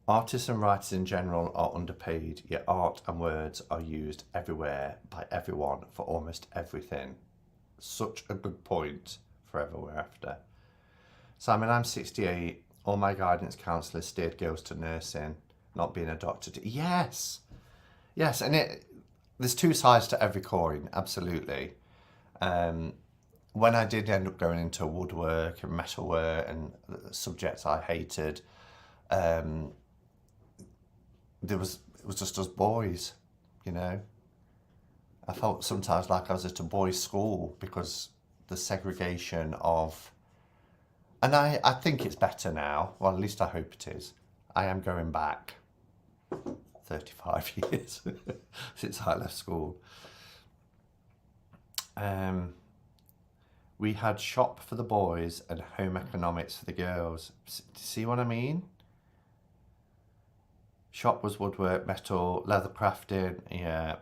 A: Artists and writers in general are underpaid, yet art and words are used everywhere by everyone for almost everything. Such a good point for Everywhere After. Simon, I'm 68. All my guidance counsellors steered girls to nursing, not being a doctor. Yes, and there's two sides to every coin, absolutely. When I did end up going into woodwork and metalwork and subjects I hated, it was just us boys, you know. I felt sometimes like I was at a boys' school, because the segregation of, and I think it's better now. Well, at least I hope it is. I am going back 35 years since I left school. We had shop for the boys and home economics for the girls. See what I mean? Shop was woodwork, metal, leather crafting, yeah.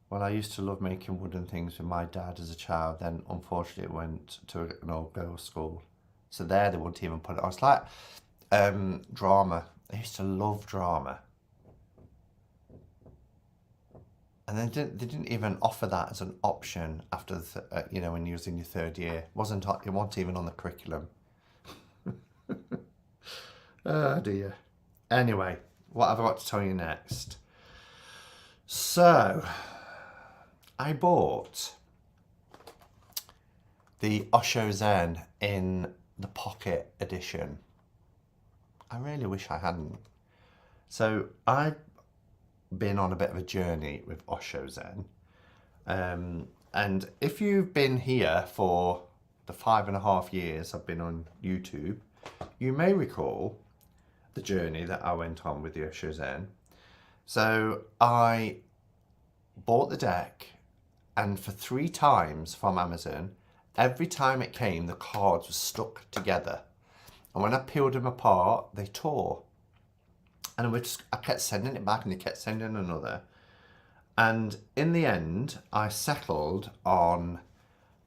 A: Well, I used to love making wooden things with my dad as a child. Then, unfortunately, it went to an all girls school. So there, they wouldn't even put it on. It's like drama. I used to love drama. And they didn't even offer that as an option after you know, when you was in your third year. It wasn't even on the curriculum. Oh dear. Anyway, what have I got to tell you next? So, I bought the Osho Zen in the pocket edition. I really wish I hadn't. So I've been on a bit of a journey with Osho Zen. And if you've been here for the 5.5 years I've been on YouTube, you may recall the journey that I went on with the Osho Zen. So I bought the deck, and for 3 times from Amazon, every time it came, the cards were stuck together. And when I peeled them apart, they tore. And I kept sending it back, and they kept sending another. And in the end, I settled on,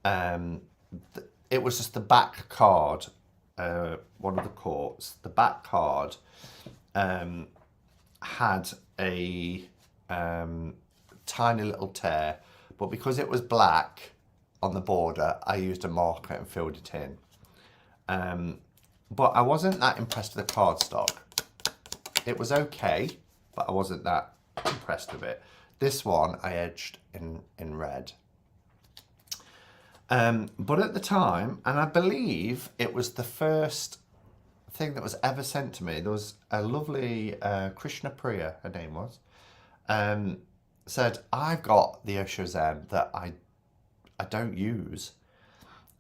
A: it was just the back card, one of the courts. The back card had a tiny little tear, but because it was black on the border, I used a marker and filled it in. But I wasn't that impressed with the cardstock. It was okay, but I wasn't that impressed with it. This one I edged in red. But at the time, and I believe it was the first thing that was ever sent to me, there was a lovely Krishna Priya, her name was, said, I've got the Osho Zen that I don't use,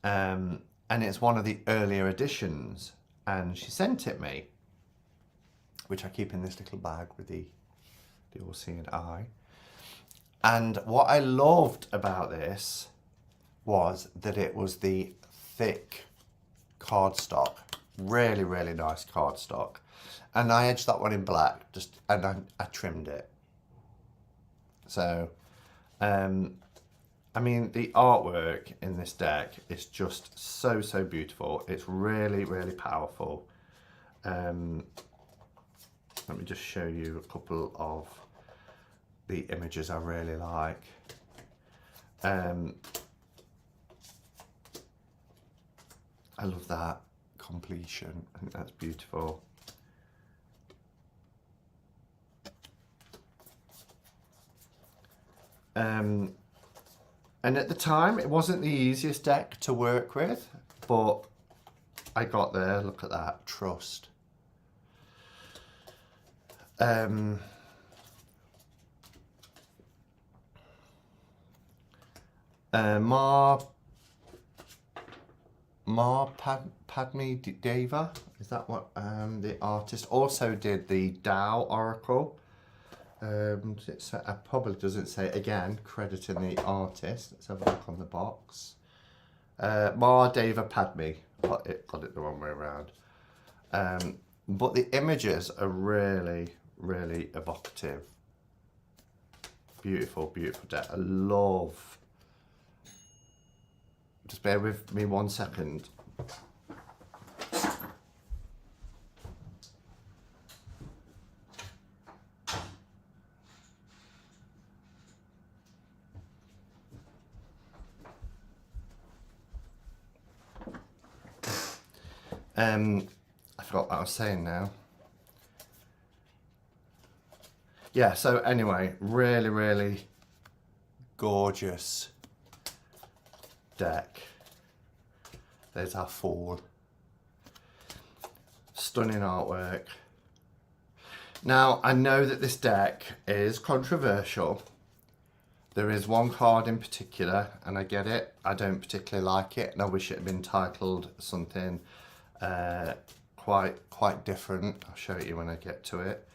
A: and it's one of the earlier editions. and she sent it me, which I keep in this little bag with the all-seeing eye. And what I loved about this was that it was the thick cardstock, really, really nice cardstock. And I edged that one in black, and I trimmed it. So, I mean, the artwork in this deck is just so, so beautiful. It's really, really powerful. Let me just show you a couple of the images I really like. I love that completion. I think that's beautiful. And at the time, it wasn't the easiest deck to work with, but I got there. Look at that, trust. Padme Deva, is that what the artist also did the Tao Oracle. It probably doesn't say, again, crediting the artist. Let's have a look on the box. Deva Padme, got it the wrong way around. But the images are really, really evocative. Beautiful, beautiful deck. I love. Just bear with me 1 second. I forgot what I was saying now. Yeah, so anyway, really, really gorgeous deck. There's our fall. Stunning artwork. Now, I know that this deck is controversial. There is one card in particular, and I get it. I don't particularly like it, and I wish it had been titled something quite different. I'll show you when I get to it.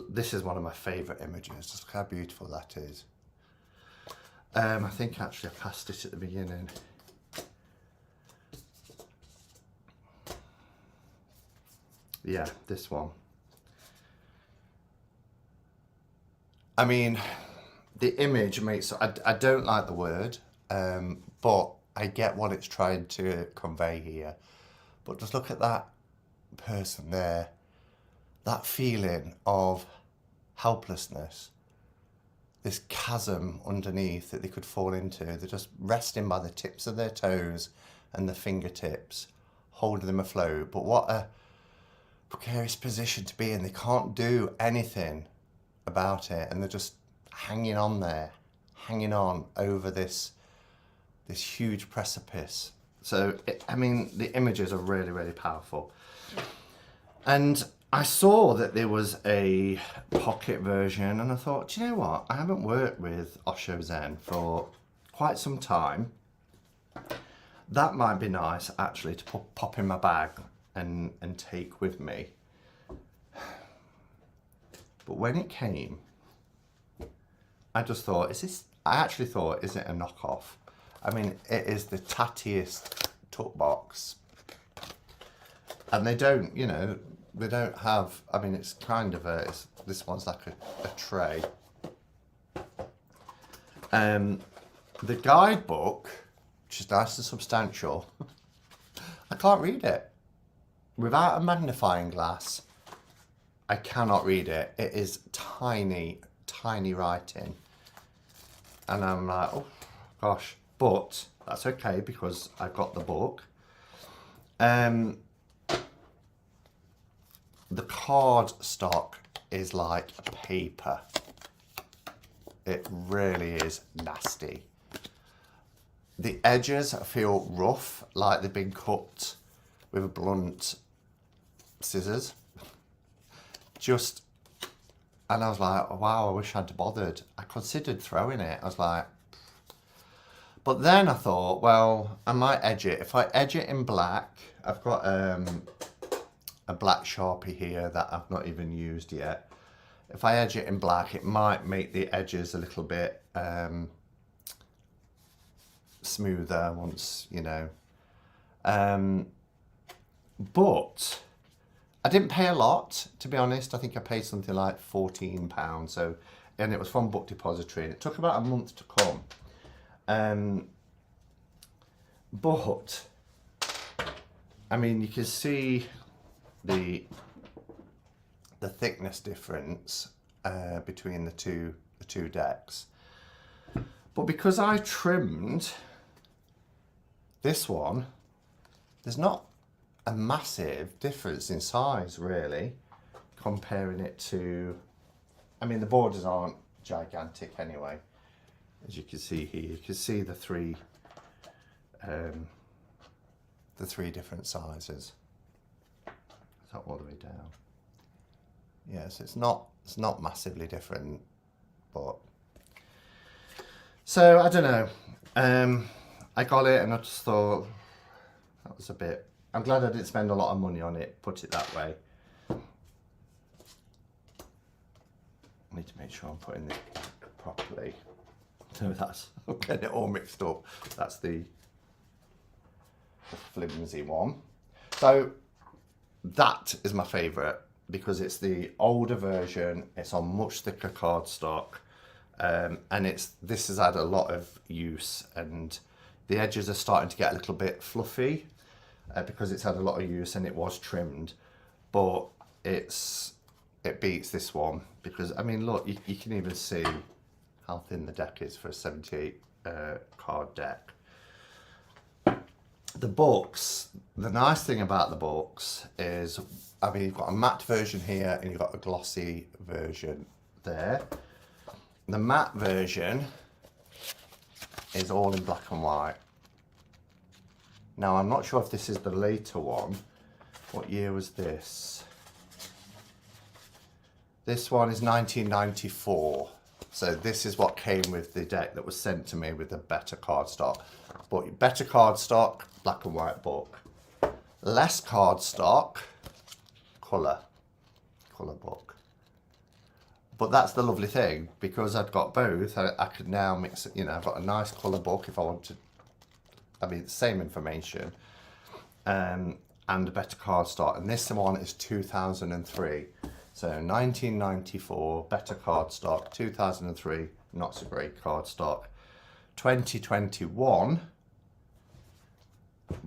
A: This is one of my favourite images. Just look how beautiful that is. I think actually I passed it at the beginning. Yeah, this one. I mean, the image makes, I don't like the word, but I get what it's trying to convey here. But just look at that person there, that feeling of helplessness, this chasm underneath that they could fall into. They're just resting by the tips of their toes and the fingertips, holding them afloat. But what a precarious position to be in. They can't do anything about it, and they're just hanging on there, hanging on over this huge precipice. So, I mean, the images are really, really powerful. And I saw that there was a pocket version, and I thought, do you know what? I haven't worked with Osho Zen for quite some time. That might be nice, actually, to pop in my bag and take with me. But when it came, I just thought, I actually thought, is it a knockoff? I mean, it is the tattiest tuck box. And they don't, you know, they don't have, I mean, it's kind of this one's like a tray. The guidebook, which is nice and substantial, I can't read it. Without a magnifying glass, I cannot read it. It is tiny, tiny writing. And I'm like, oh, gosh. But that's okay because I've got the book. The card stock is like paper. It really is nasty. The edges feel rough, like they've been cut with a blunt scissors. And I was like, wow, I wish I'd bothered. I considered throwing it. I was like, but then I thought, well, I might edge it. If I edge it in black, I've got a black Sharpie here that I've not even used yet. If I edge it in black, it might make the edges a little bit smoother once, you know. But I didn't pay a lot, to be honest. I think I paid something like £14. So, and it was from Book Depository, and it took about a month to come. But I mean, you can see the thickness difference between the two decks. But because I trimmed this one, there's not a massive difference in size, really, comparing it to, I mean, the borders aren't gigantic anyway. As you can see here, you can see the three different sizes. It's not all the way down. Yes, it's not massively different, but so I don't know. I got it and I just thought that was a bit. I'm glad I didn't spend a lot of money on it, put it that way. I need to make sure I'm putting this back properly. So that's, I'm getting it all mixed up. That's the flimsy one. So that is my favourite because it's the older version. It's on much thicker cardstock, and this has had a lot of use, and the edges are starting to get a little bit fluffy because it's had a lot of use and it was trimmed, but it beats this one because, I mean, look, you can even see how thin the deck is for a 78 card deck. The books, the nice thing about the books is, I mean, you've got a matte version here and you've got a glossy version there. The matte version is all in black and white. Now, I'm not sure if this is the later one. What year was this? This one is 1994. So this is what came with the deck that was sent to me with the better cardstock. But better cardstock, black and white book. Less cardstock, colour book. But that's the lovely thing, because I've got both, I could now mix it, you know, I've got a nice colour book if I want to, I mean, same information, and a better cardstock. And this one is 2003. So 1994, better cardstock, 2003, not so great cardstock, 2021,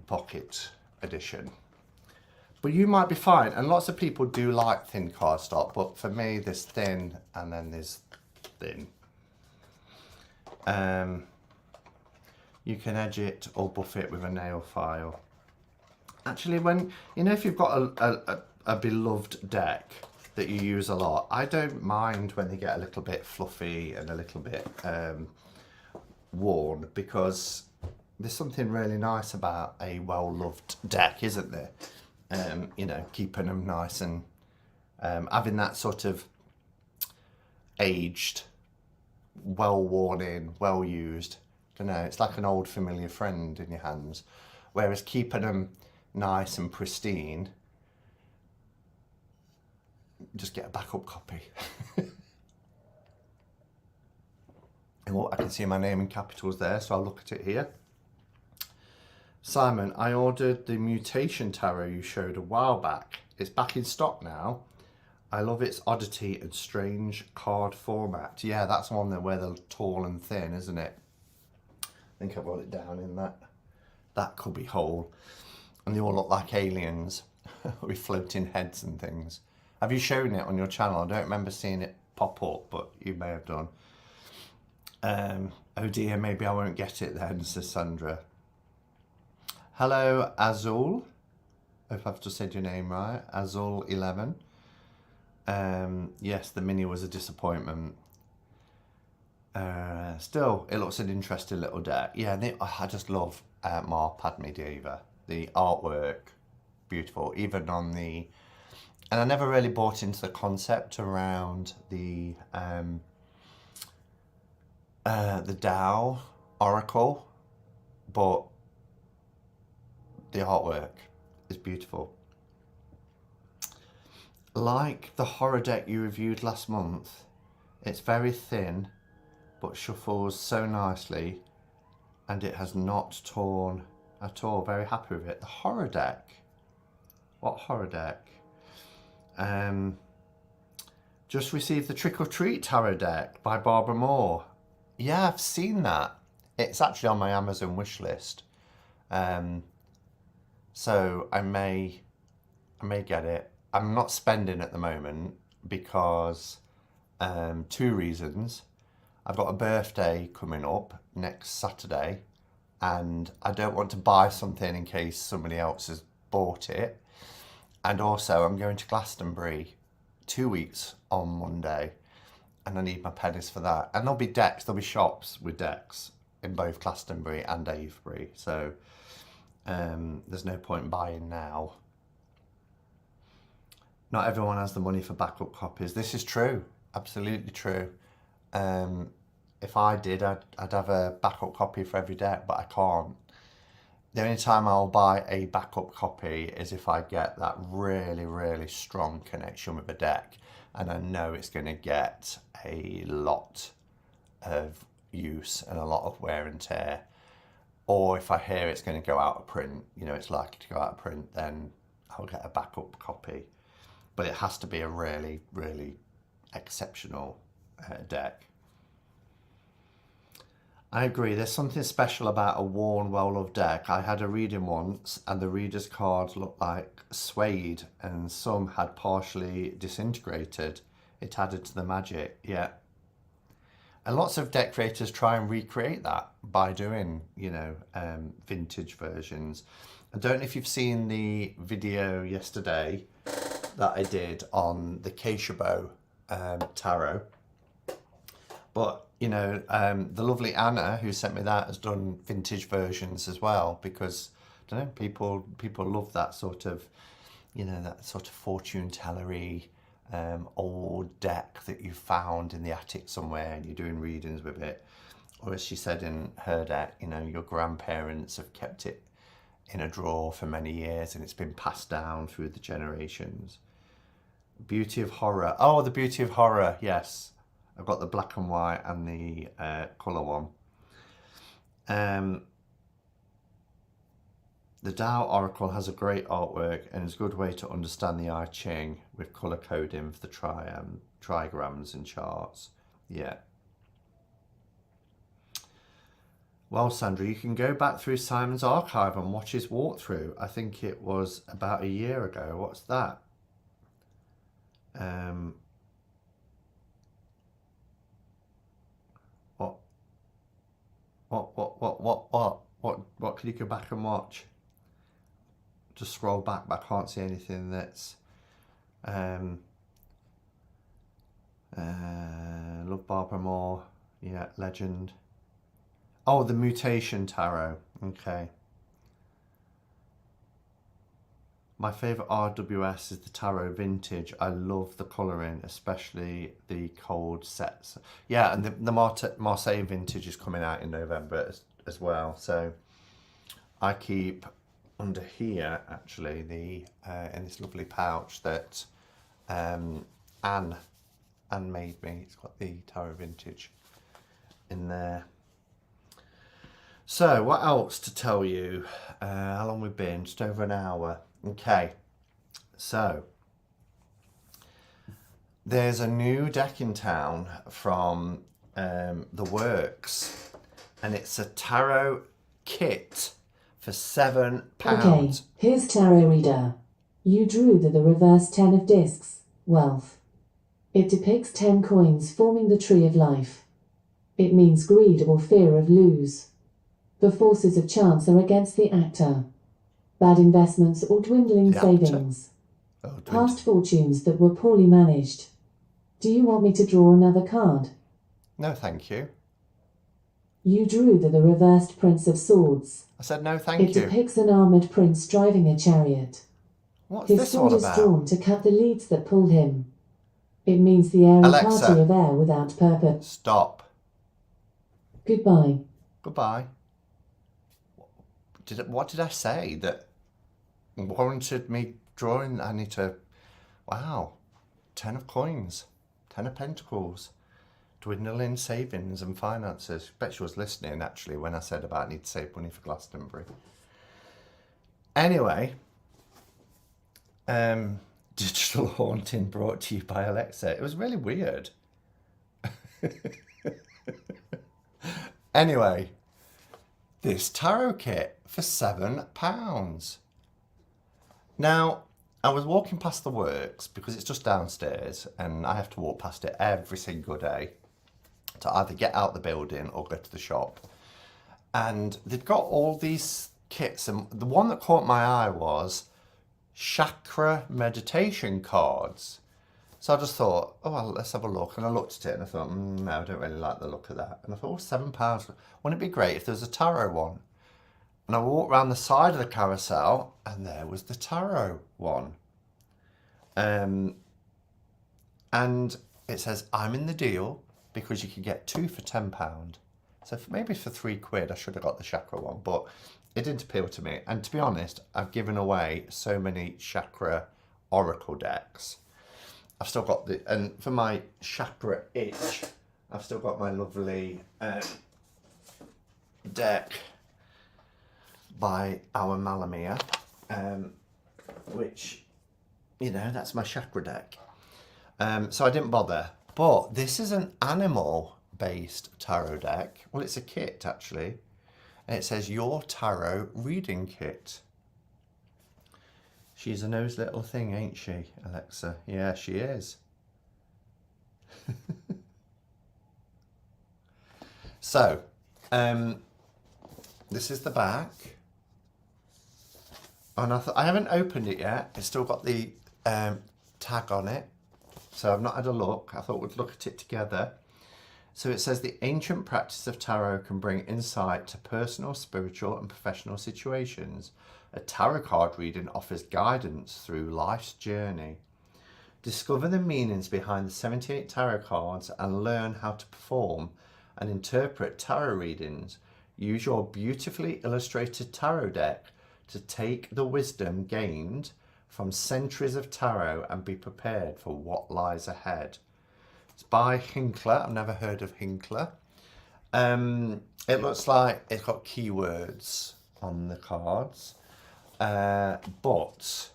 A: pocket edition. But you might be fine, and lots of people do like thin cardstock, but for me there's thin and then there's thin. You can edge it or buff it with a nail file. Actually, when, you know, if you've got a beloved deck that you use a lot, I don't mind when they get a little bit fluffy and a little bit worn, because there's something really nice about a well-loved deck, isn't there? You know, keeping them nice and having that sort of aged, well-worn in, well-used, I don't know, it's like an old familiar friend in your hands. Whereas keeping them nice and pristine, just get a backup copy. And what, I can see my name in capitals there, so I'll look at it here. Simon, I ordered the Mutation Tarot you showed a while back. It's back in stock now. I love its oddity and strange card format. Yeah, that's one that where they're tall and thin, isn't it? I think I wrote it down in that cubby hole. And they all look like aliens with floating heads and things. Have you shown it on your channel? I don't remember seeing it pop up, but you may have done. Oh dear, maybe I won't get it then, says Sandra. Hello, Azul. If I've just said your name right. Azul11. Yes, the mini was a disappointment. Still, it looks an interesting little deck. Yeah, I just love Ma Padme Deva. The artwork, beautiful. Even on the... And I never really bought into the concept around the Tao Oracle, but the artwork is beautiful. like the horror deck you reviewed last month, it's very thin, but shuffles so nicely, and it has not torn at all. Very happy with it. The horror deck. What horror deck? Just received the Trick or Treat Tarot deck by Barbara Moore. Yeah, I've seen that. It's actually on my Amazon wish list. So I may get it. I'm not spending at the moment because 2 reasons. I've got a birthday coming up next Saturday, and I don't want to buy something in case somebody else has bought it. And also I'm going to Glastonbury 2 weeks on Monday, and I need my pennies for that. And there'll be decks, there'll be shops with decks in both Glastonbury and Avebury. So there's no point buying now. Not everyone has the money for backup copies. This is true, absolutely true. If I did, I'd have a backup copy for every deck, but I can't. The only time I'll buy a backup copy is if I get that really, really strong connection with a deck, and I know it's going to get a lot of use and a lot of wear and tear. Or if I hear it's going to go out of print, you know, it's likely to go out of print, then I'll get a backup copy. But it has to be a really, really exceptional deck. I agree, there's something special about a worn, well-loved deck. I had a reading once and the reader's cards looked like suede and some had partially disintegrated. It added to the magic, yeah. And lots of deck creators try and recreate that by doing, you know, vintage versions. I don't know if you've seen the video yesterday that I did on the Cuppa tarot, but you know, the lovely Anna who sent me that has done vintage versions as well, because I don't know, people love that sort of, you know, that sort of fortune tellery old deck that you found in the attic somewhere and you're doing readings with it. Or as she said in her deck, you know, your grandparents have kept it in a drawer for many years and it's been passed down through the generations. Beauty of Horror. Oh, the Beauty of Horror, yes. I've got the black and white and the colour one. The Tao Oracle has a great artwork and is a good way to understand the I Ching with colour coding for the trigrams and charts. Yeah. Well, Sandra, you can go back through Simon's archive and watch his walkthrough. I think it was about a year ago. What's that? What can you go back and watch? Just scroll back, but I can't see anything that's love Barbara Moore, yeah, legend. Oh, the Mutation Tarot, okay. My favourite RWS is the Tarot Vintage. I love the colouring, especially the cold sets. Yeah, and the Marseille Vintage is coming out in November as well. So I keep under here, actually, the in this lovely pouch that Anne made me. It's got the Tarot Vintage in there. So what else to tell you? How long we've been? Just over an hour. Okay, so there's a new deck in town from The Works, and it's a tarot kit for £7.
B: Okay, here's Tarot Reader. You drew the reverse 10 of discs, wealth. It depicts 10 coins forming the tree of life. It means greed or fear of lose. The forces of chance are against the actor. Bad investments or dwindling savings. Past fortunes that were poorly managed. Do you want me to draw another card?
A: No, thank you.
B: You drew the reversed Prince of Swords.
A: I said no, thank you.
B: It depicts an armoured prince driving a chariot.
A: What's
B: His
A: this all
B: sword
A: about?
B: is drawn to cut the leads that pull him. It means the airy
A: Alexa,
B: party of air without purpose.
A: Stop.
B: Goodbye.
A: Goodbye. What did I say that warranted me drawing? I need to... Wow. 10 of coins, 10 of pentacles, dwindling savings and finances. Bet she was listening actually when I said about need to save money for Glastonbury. Anyway, digital haunting brought to you by Alexa. It was really weird. Anyway, this tarot kit for £7. Now, I was walking past the works because it's just downstairs and I have to walk past it every single day to either get out the building or go to the shop. And they've got all these kits, and the one that caught my eye was chakra meditation cards. So I just thought, oh, well, let's have a look. And I looked at it and I thought, no, I don't really like the look of that. And I thought, oh, £7. Wouldn't it be great if there was a tarot one? And I walked around the side of the carousel and there was the tarot one. And it says, I'm in the deal because you can get 2 for £10. So maybe for £3 I should have got the chakra one, but it didn't appeal to me. And to be honest, I've given away so many chakra oracle decks. I've still got and for my chakra itch, I've still got my lovely deck by our Malamia, which, you know, that's my chakra deck. So I didn't bother. But this is an animal-based tarot deck. Well, it's a kit, actually. And it says, your tarot reading kit. She's a nose little thing, ain't she, Alexa? Yeah, she is. So, this is the back. And I haven't opened it yet. It's still got the tag on it. So I've not had a look. I thought we'd look at it together. So it says the ancient practice of tarot can bring insight to personal, spiritual and professional situations. A tarot card reading offers guidance through life's journey. Discover the meanings behind the 78 tarot cards and learn how to perform and interpret tarot readings. Use your beautifully illustrated tarot deck to take the wisdom gained from centuries of tarot and be prepared for what lies ahead. It's by Hinkler. I've never heard of Hinkler. It looks like it's got keywords on the cards. But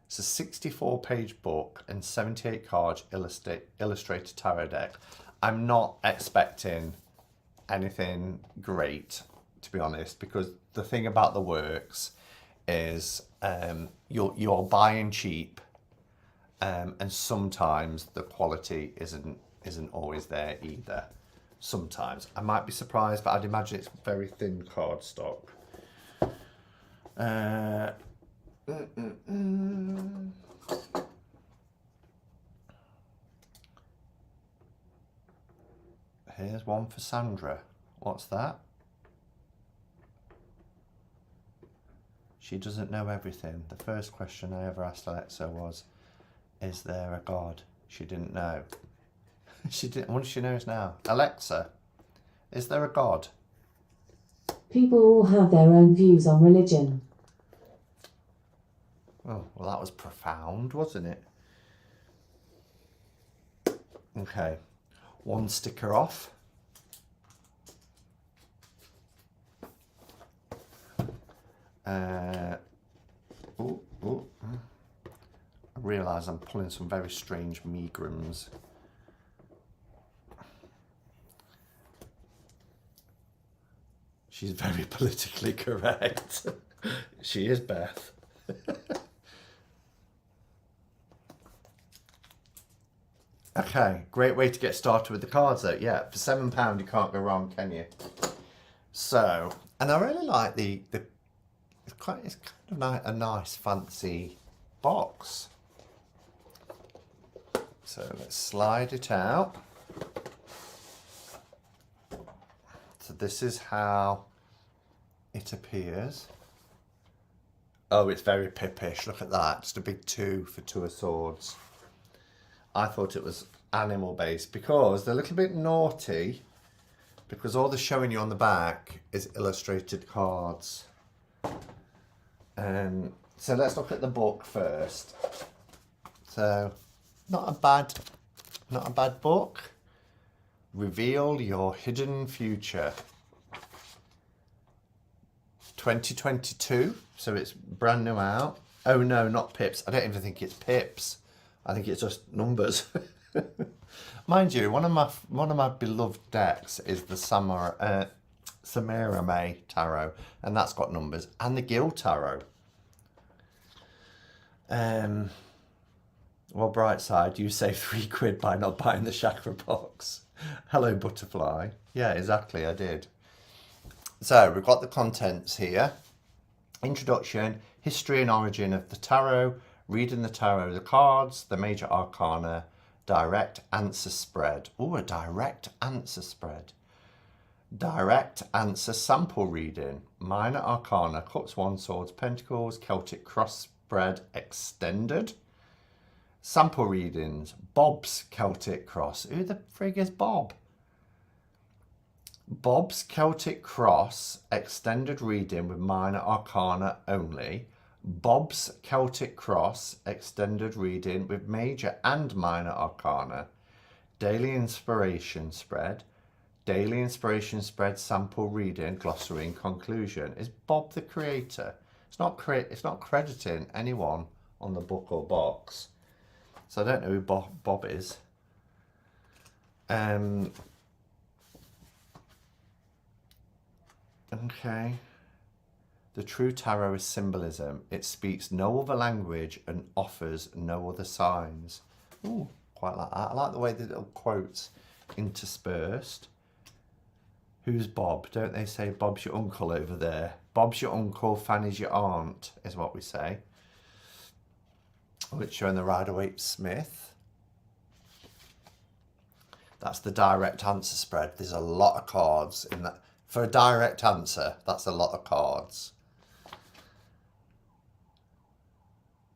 A: it's a 64-page book and 78 cards illustrated tarot deck. I'm not expecting anything great, to be honest, because the thing about the works is you're buying cheap, and sometimes the quality isn't always there either. Sometimes I might be surprised, but I'd imagine it's very thin cardstock. Here's one for Sandra. What's that? She doesn't know everything. The first question I ever asked Alexa was, is there a God? She didn't know. She didn't. What she knows now? Alexa, is there a God?
B: People all have their own views on religion.
A: Oh, well, that was profound, wasn't it? Okay, one sticker off. I realise I'm pulling some very strange megrims. She's very politically correct. She is, Beth. Okay, great way to get started with the cards though. Yeah, for £7 you can't go wrong, can you? So, and I really like the it's kind of a nice fancy box. So let's slide it out. So this is how it appears. Oh, it's very pippish. Look at that. Just a big 2 for 2 of swords. I thought it was animal based because they're a little bit naughty, because all they're showing you on the back is illustrated cards. So let's look at the book first. So Not a bad book. Reveal your hidden future. 2022, so it's brand new out. Oh no, not pips. I don't even think it's pips. I think it's just numbers. Mind you, one of my beloved decks is the Samara May Tarot, and that's got numbers, and the Gil Tarot. Well, bright side, you save £3 by not buying the chakra box. Hello, butterfly. Yeah, exactly, I did. So we've got the contents here. Introduction, history and origin of the tarot, reading the tarot, the cards, the major arcana, direct answer spread. Oh, a direct answer spread. Direct answer sample reading, minor arcana, cups, wands, swords, pentacles, Celtic cross spread extended. Sample readings, Bob's Celtic cross. Who the frig is Bob? Bob's Celtic cross extended reading with minor arcana only. Bob's Celtic cross extended reading with major and minor arcana. Daily inspiration spread. Daily inspiration spread sample reading, glossary and conclusion. Is Bob the creator? It's not crediting anyone on the book or box. So I don't know who Bob is. Okay. The true tarot is symbolism. It speaks no other language and offers no other signs. Ooh, quite like that. I like the way the little quotes interspersed. Who's Bob? Don't they say Bob's your uncle over there? Bob's your uncle, Fanny's your aunt, is what we say. Which showing the Rider-Waite Smith. That's the direct answer spread. There's a lot of cards in that. For a direct answer, that's a lot of cards.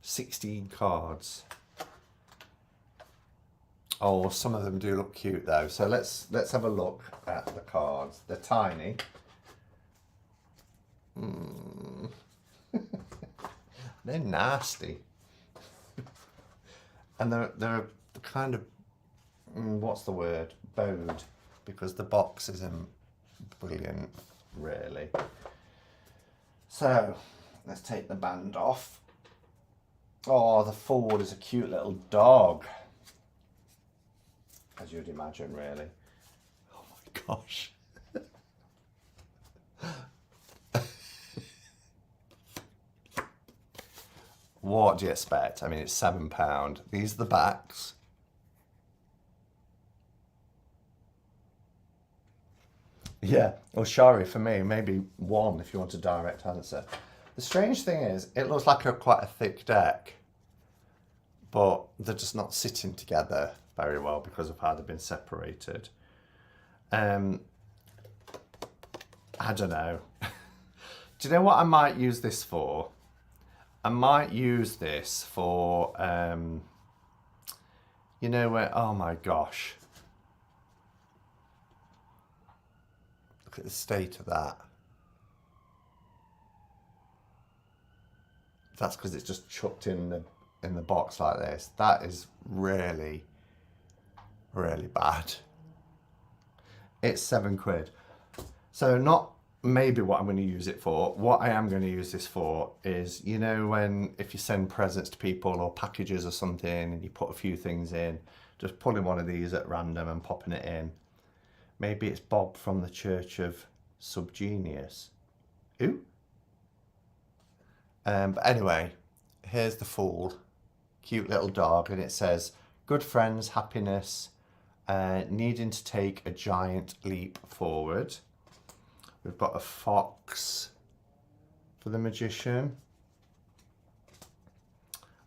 A: 16 cards. Oh, some of them do look cute though. So let's have a look at the cards. They're tiny. They're nasty. And they're kind of, what's the word? Bowed, because the box isn't brilliant, really. So let's take the band off. Oh, the forward is a cute little dog, as you'd imagine, really. Oh my gosh. What do you expect? I mean, it's £7. These are the backs. Yeah, or Shari for me, maybe one if you want a direct answer. The strange thing is, it looks like quite a thick deck, but they're just not sitting together very well because of how they've been separated. I don't know. Do you know what I might use this for? I might use this for, you know where, oh my gosh. Look at the state of that. That's because it's just chucked in the box like this. That is really, really bad. It's £7. So not maybe what I'm going to use it for. What I am going to use this for is, you know, if you send presents to people or packages or something and you put a few things in, just pulling one of these at random and popping it in. Maybe it's Bob from the Church of Subgenius. Ooh. But anyway, here's the Fool. Cute little dog, and it says, good friends, happiness, needing to take a giant leap forward. We've got a fox for the magician.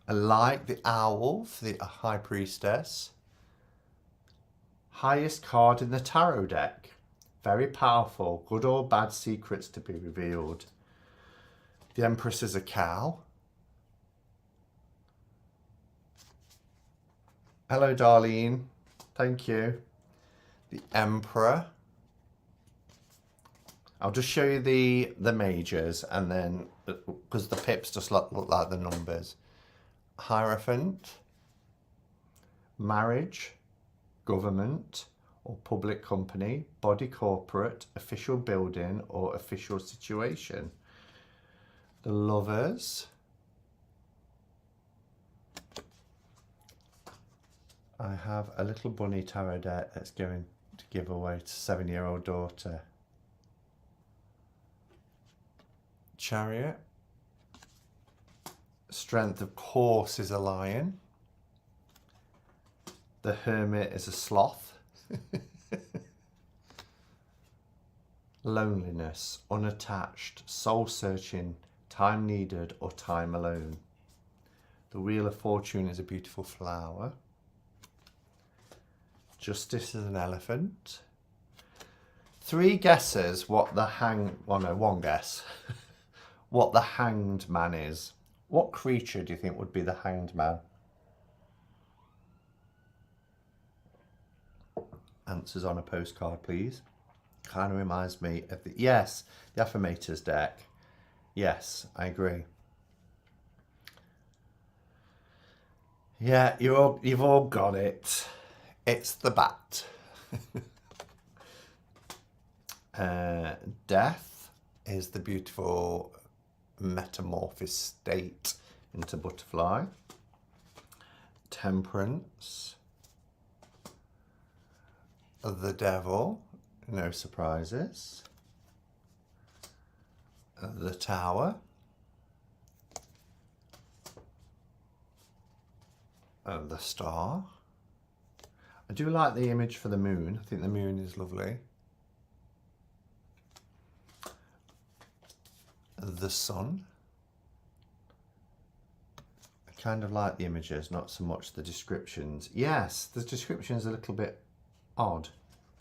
A: I like the owl for the high priestess. Highest card in the tarot deck. Very powerful. Good or bad secrets to be revealed. The Empress is a cow. Hello, Darlene. Thank you. The Emperor. I'll just show you the majors, and then, because the pips just look like the numbers. Hierophant. marriage, government or public company, body corporate, official building or official situation. The Lovers. I have a little bunny tarot deck that's going to give away to 7-year-old daughter. Chariot. Strength, of course, is a lion. The Hermit is a sloth. Loneliness, unattached, soul searching, time needed or time alone. The Wheel of Fortune is a beautiful flower. Justice is an elephant. 3 guesses what the one guess. What the Hanged Man is. What creature do you think would be the Hanged Man? Answers on a postcard, please. Kind of reminds me of the Affirmators deck. Yes, I agree. Yeah, you've all got it. It's the Bat. Death is the beautiful metamorphosis state into butterfly. Temperance. The Devil, no surprises. The Tower. And the Star. I do like the image for the moon. I think the moon is lovely. The Sun. I kind of like the images, not so much the descriptions. Yes, the descriptions are a little bit odd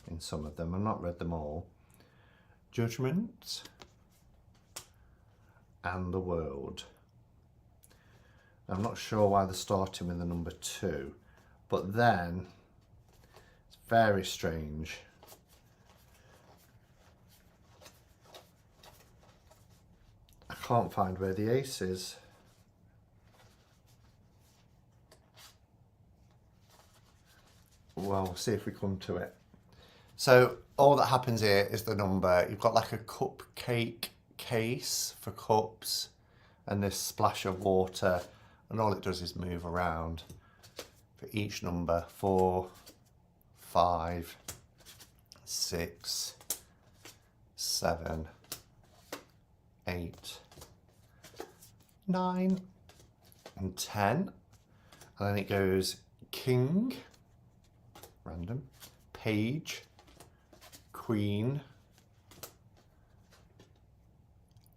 A: in some of them. I've not read them all. Judgment. And the World. I'm not sure why they're starting with the number 2, but then it's very strange. I can't find where the ace is. Well, we'll see if we come to it. So all that happens here is the number. You've got like a cupcake case for cups and this splash of water, and all it does is move around for each number. 4, 5, 6, 7, 8, 9 and 10, and then it goes King, random, Page, Queen,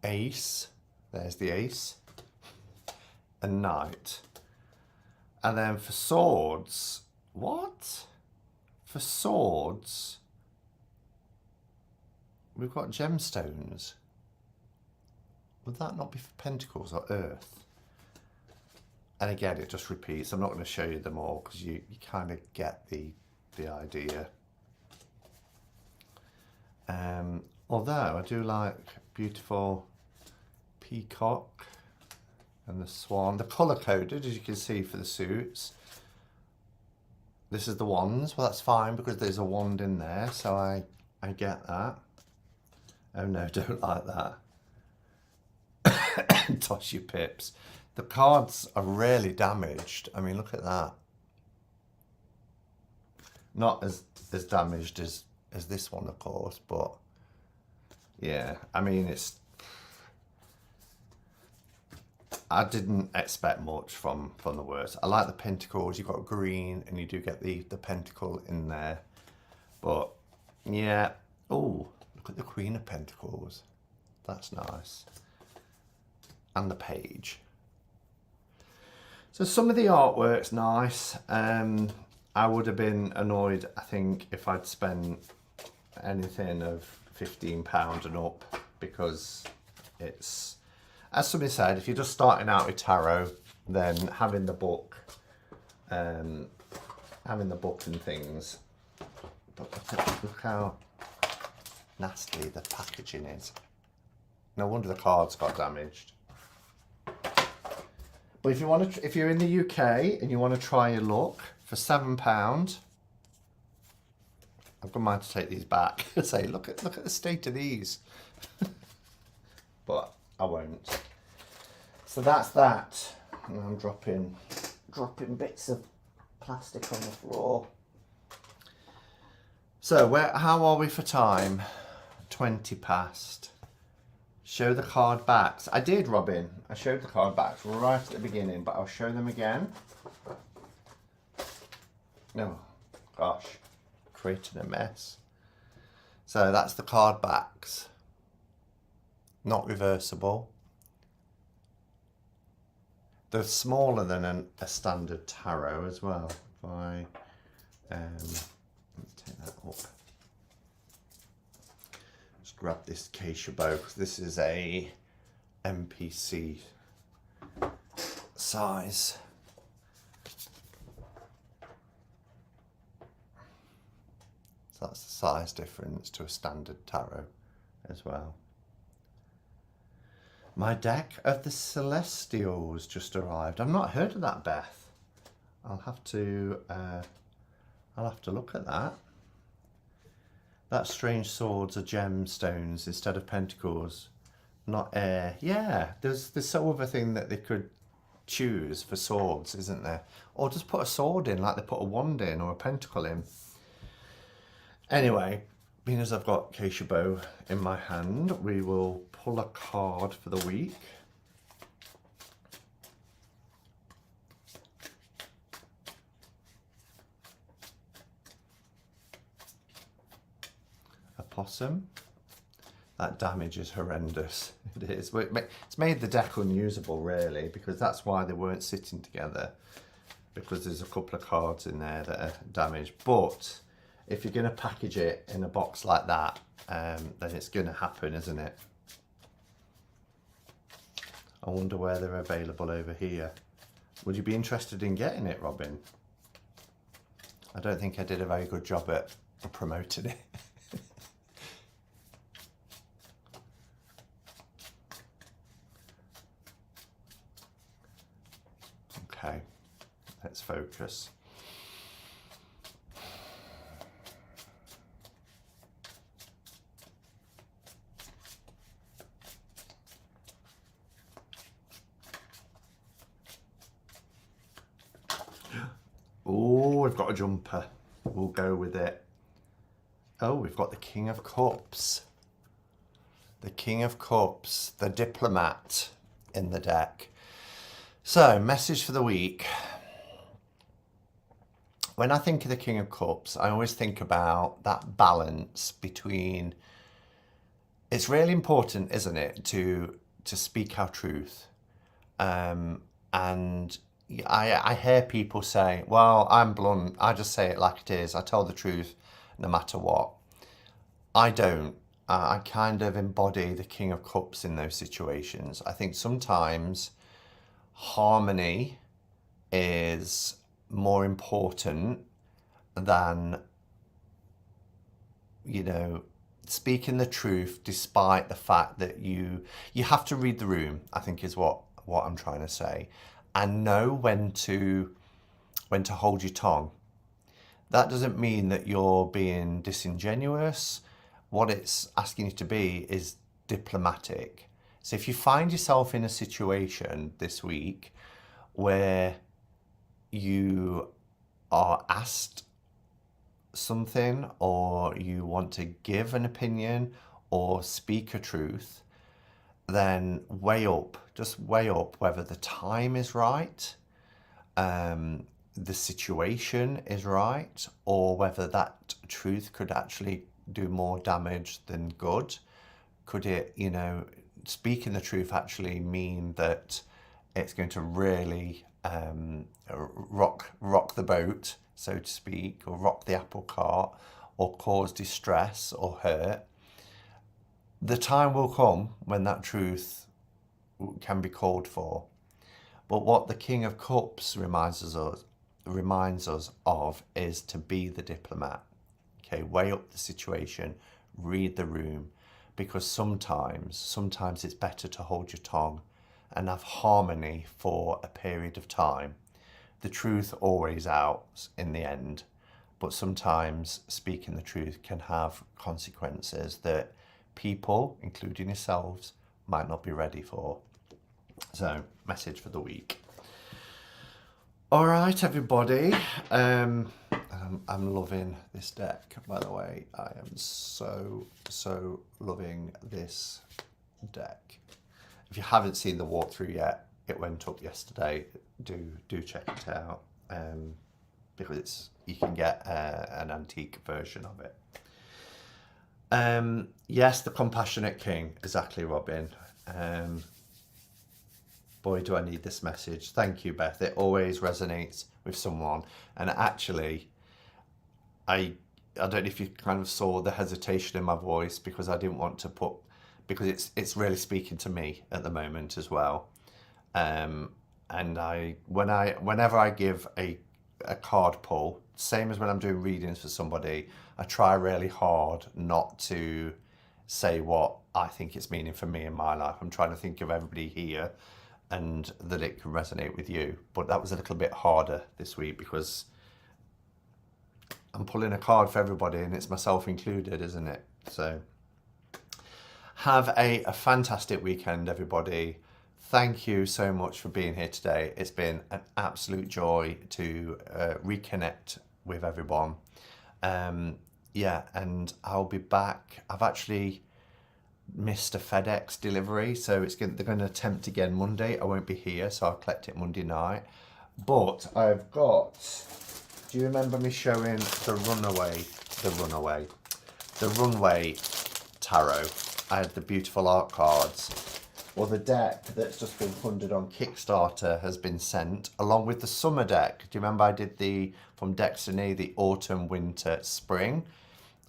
A: Ace, there's the Ace, and Knight. And then for swords, what? For swords, we've got gemstones. Would that not be for pentacles or earth? And again, it just repeats. I'm not going to show you them all because you kind of get the idea. Although I do like beautiful peacock and the swan. They're colour coded, as you can see, for the suits. This is the wands. Well, that's fine because there's a wand in there, so I get that. Oh no, don't like that. Toss your pips. The cards are really damaged. I mean, look at that. Not as damaged as this one, of course, but yeah, I mean, I didn't expect much from the words. I like the pentacles. You've got green and you do get the pentacle in there, but yeah. Oh, look at the Queen of Pentacles. That's nice. And the Page. So some of the artwork's nice. I would have been annoyed, I think, if I'd spent anything of £15 and up, because it's, as somebody said, if you're just starting out with tarot, then having the book and things. But look how nasty the packaging is. No wonder the cards got damaged. But if you're in the UK and you want to try your luck, for £7. I've got mine to take these back. Say, look at the state of these. But I won't. So that's that. And I'm dropping bits of plastic on the floor. So how are we for time? 20 past. Show the card backs. I did, Robin. I showed the card backs right at the beginning, but I'll show them again. No, gosh, creating a mess. So that's the card backs. Not reversible. They're smaller than a standard tarot as well. If I let's take that up. Just grab this Cuppa because this is a MPC size. So that's the size difference to a standard tarot as well. My deck of the Celestials just arrived. I've not heard of that, Beth. I'll have to look at that. That strange swords are gemstones instead of pentacles, not air. Yeah, there's this other thing that they could choose for swords, isn't there? Or just put a sword in, like they put a wand in or a pentacle in. Anyway, being as I've got Cuppa in my hand, we will pull a card for the week. A possum. That damage is horrendous. It is. It's made the deck unusable, really, because that's why they weren't sitting together, because there's a couple of cards in there that are damaged. But if you're going to package it in a box like that, then it's going to happen, isn't it? I wonder where they're available over here. Would you be interested in getting it, Robin? I don't think I did a very good job at promoting it. Okay, let's focus. Oh, we've got a jumper. We'll go with it. Oh, we've got the King of Cups. The King of Cups, the diplomat in the deck. So, message for the week. When I think of the King of Cups, I always think about that balance between... It's really important, isn't it, to speak our truth. And I hear people say, well, I'm blunt. I just say it like it is. I tell the truth no matter what. I don't. I kind of embody the King of Cups in those situations. I think sometimes harmony is more important than, you know, speaking the truth despite the fact that you have to read the room, I think is what I'm trying to say, and know when to hold your tongue. That doesn't mean that you're being disingenuous. What it's asking you to be is diplomatic. So if you find yourself in a situation this week where you are asked something, or you want to give an opinion or speak a truth, then just weigh up whether the time is right, the situation is right, or whether that truth could actually do more damage than good. Could it, you know, speaking the truth actually mean that it's going to really rock the boat, so to speak, or rock the apple cart, or cause distress or hurt? The time will come when that truth can be called for. But what the King of Cups reminds us of is to be the diplomat. Okay, weigh up the situation, read the room, because sometimes it's better to hold your tongue and have harmony for a period of time the truth always out in the end, but sometimes speaking the truth can have consequences that people, including yourselves, might not be ready for. So, message for the week. All right, everybody. I'm loving this deck, by the way. I am so loving this deck. If you haven't seen the walkthrough yet, it went up yesterday. Do check it out, because you can get an antique version of it. Yes, the Compassionate King, exactly, Robin. Boy, do I need this message. Thank you, Beth. It always resonates with someone. And actually, I don't know if you kind of saw the hesitation in my voice, because I didn't want to put, because it's really speaking to me at the moment as well. And whenever I give a card pull, same as when I'm doing readings for somebody, I try really hard not to say what I think it's meaning for me in my life. I'm trying to think of everybody here and that it can resonate with you. But that was a little bit harder this week because I'm pulling a card for everybody and it's myself included, isn't it? So have a fantastic weekend, everybody. Thank you so much for being here today. It's been an absolute joy to reconnect with everyone. Yeah, and I'll be back. I've actually missed a FedEx delivery, so they're going to attempt again Monday. I won't be here, so I'll collect it Monday night. But I've got, do you remember me showing the Runway Tarot? I had the beautiful art cards. Well, the deck that's just been funded on Kickstarter has been sent, along with the summer deck. Do you remember I did from Destiny, the autumn, winter, spring?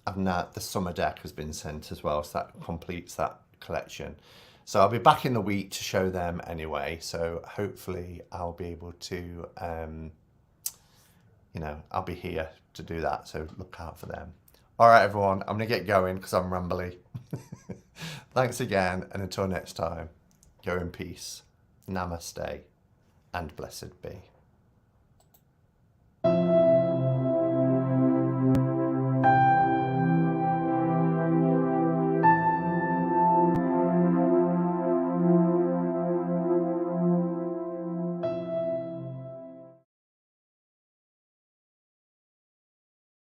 A: And now the summer deck has been sent as well, so that completes that collection. So I'll be back in the week to show them anyway, so hopefully I'll be able to, I'll be here to do that, so look out for them. All right, everyone, I'm going to get going because I'm rambly. Thanks again, and until next time, go in peace, namaste, and blessed be.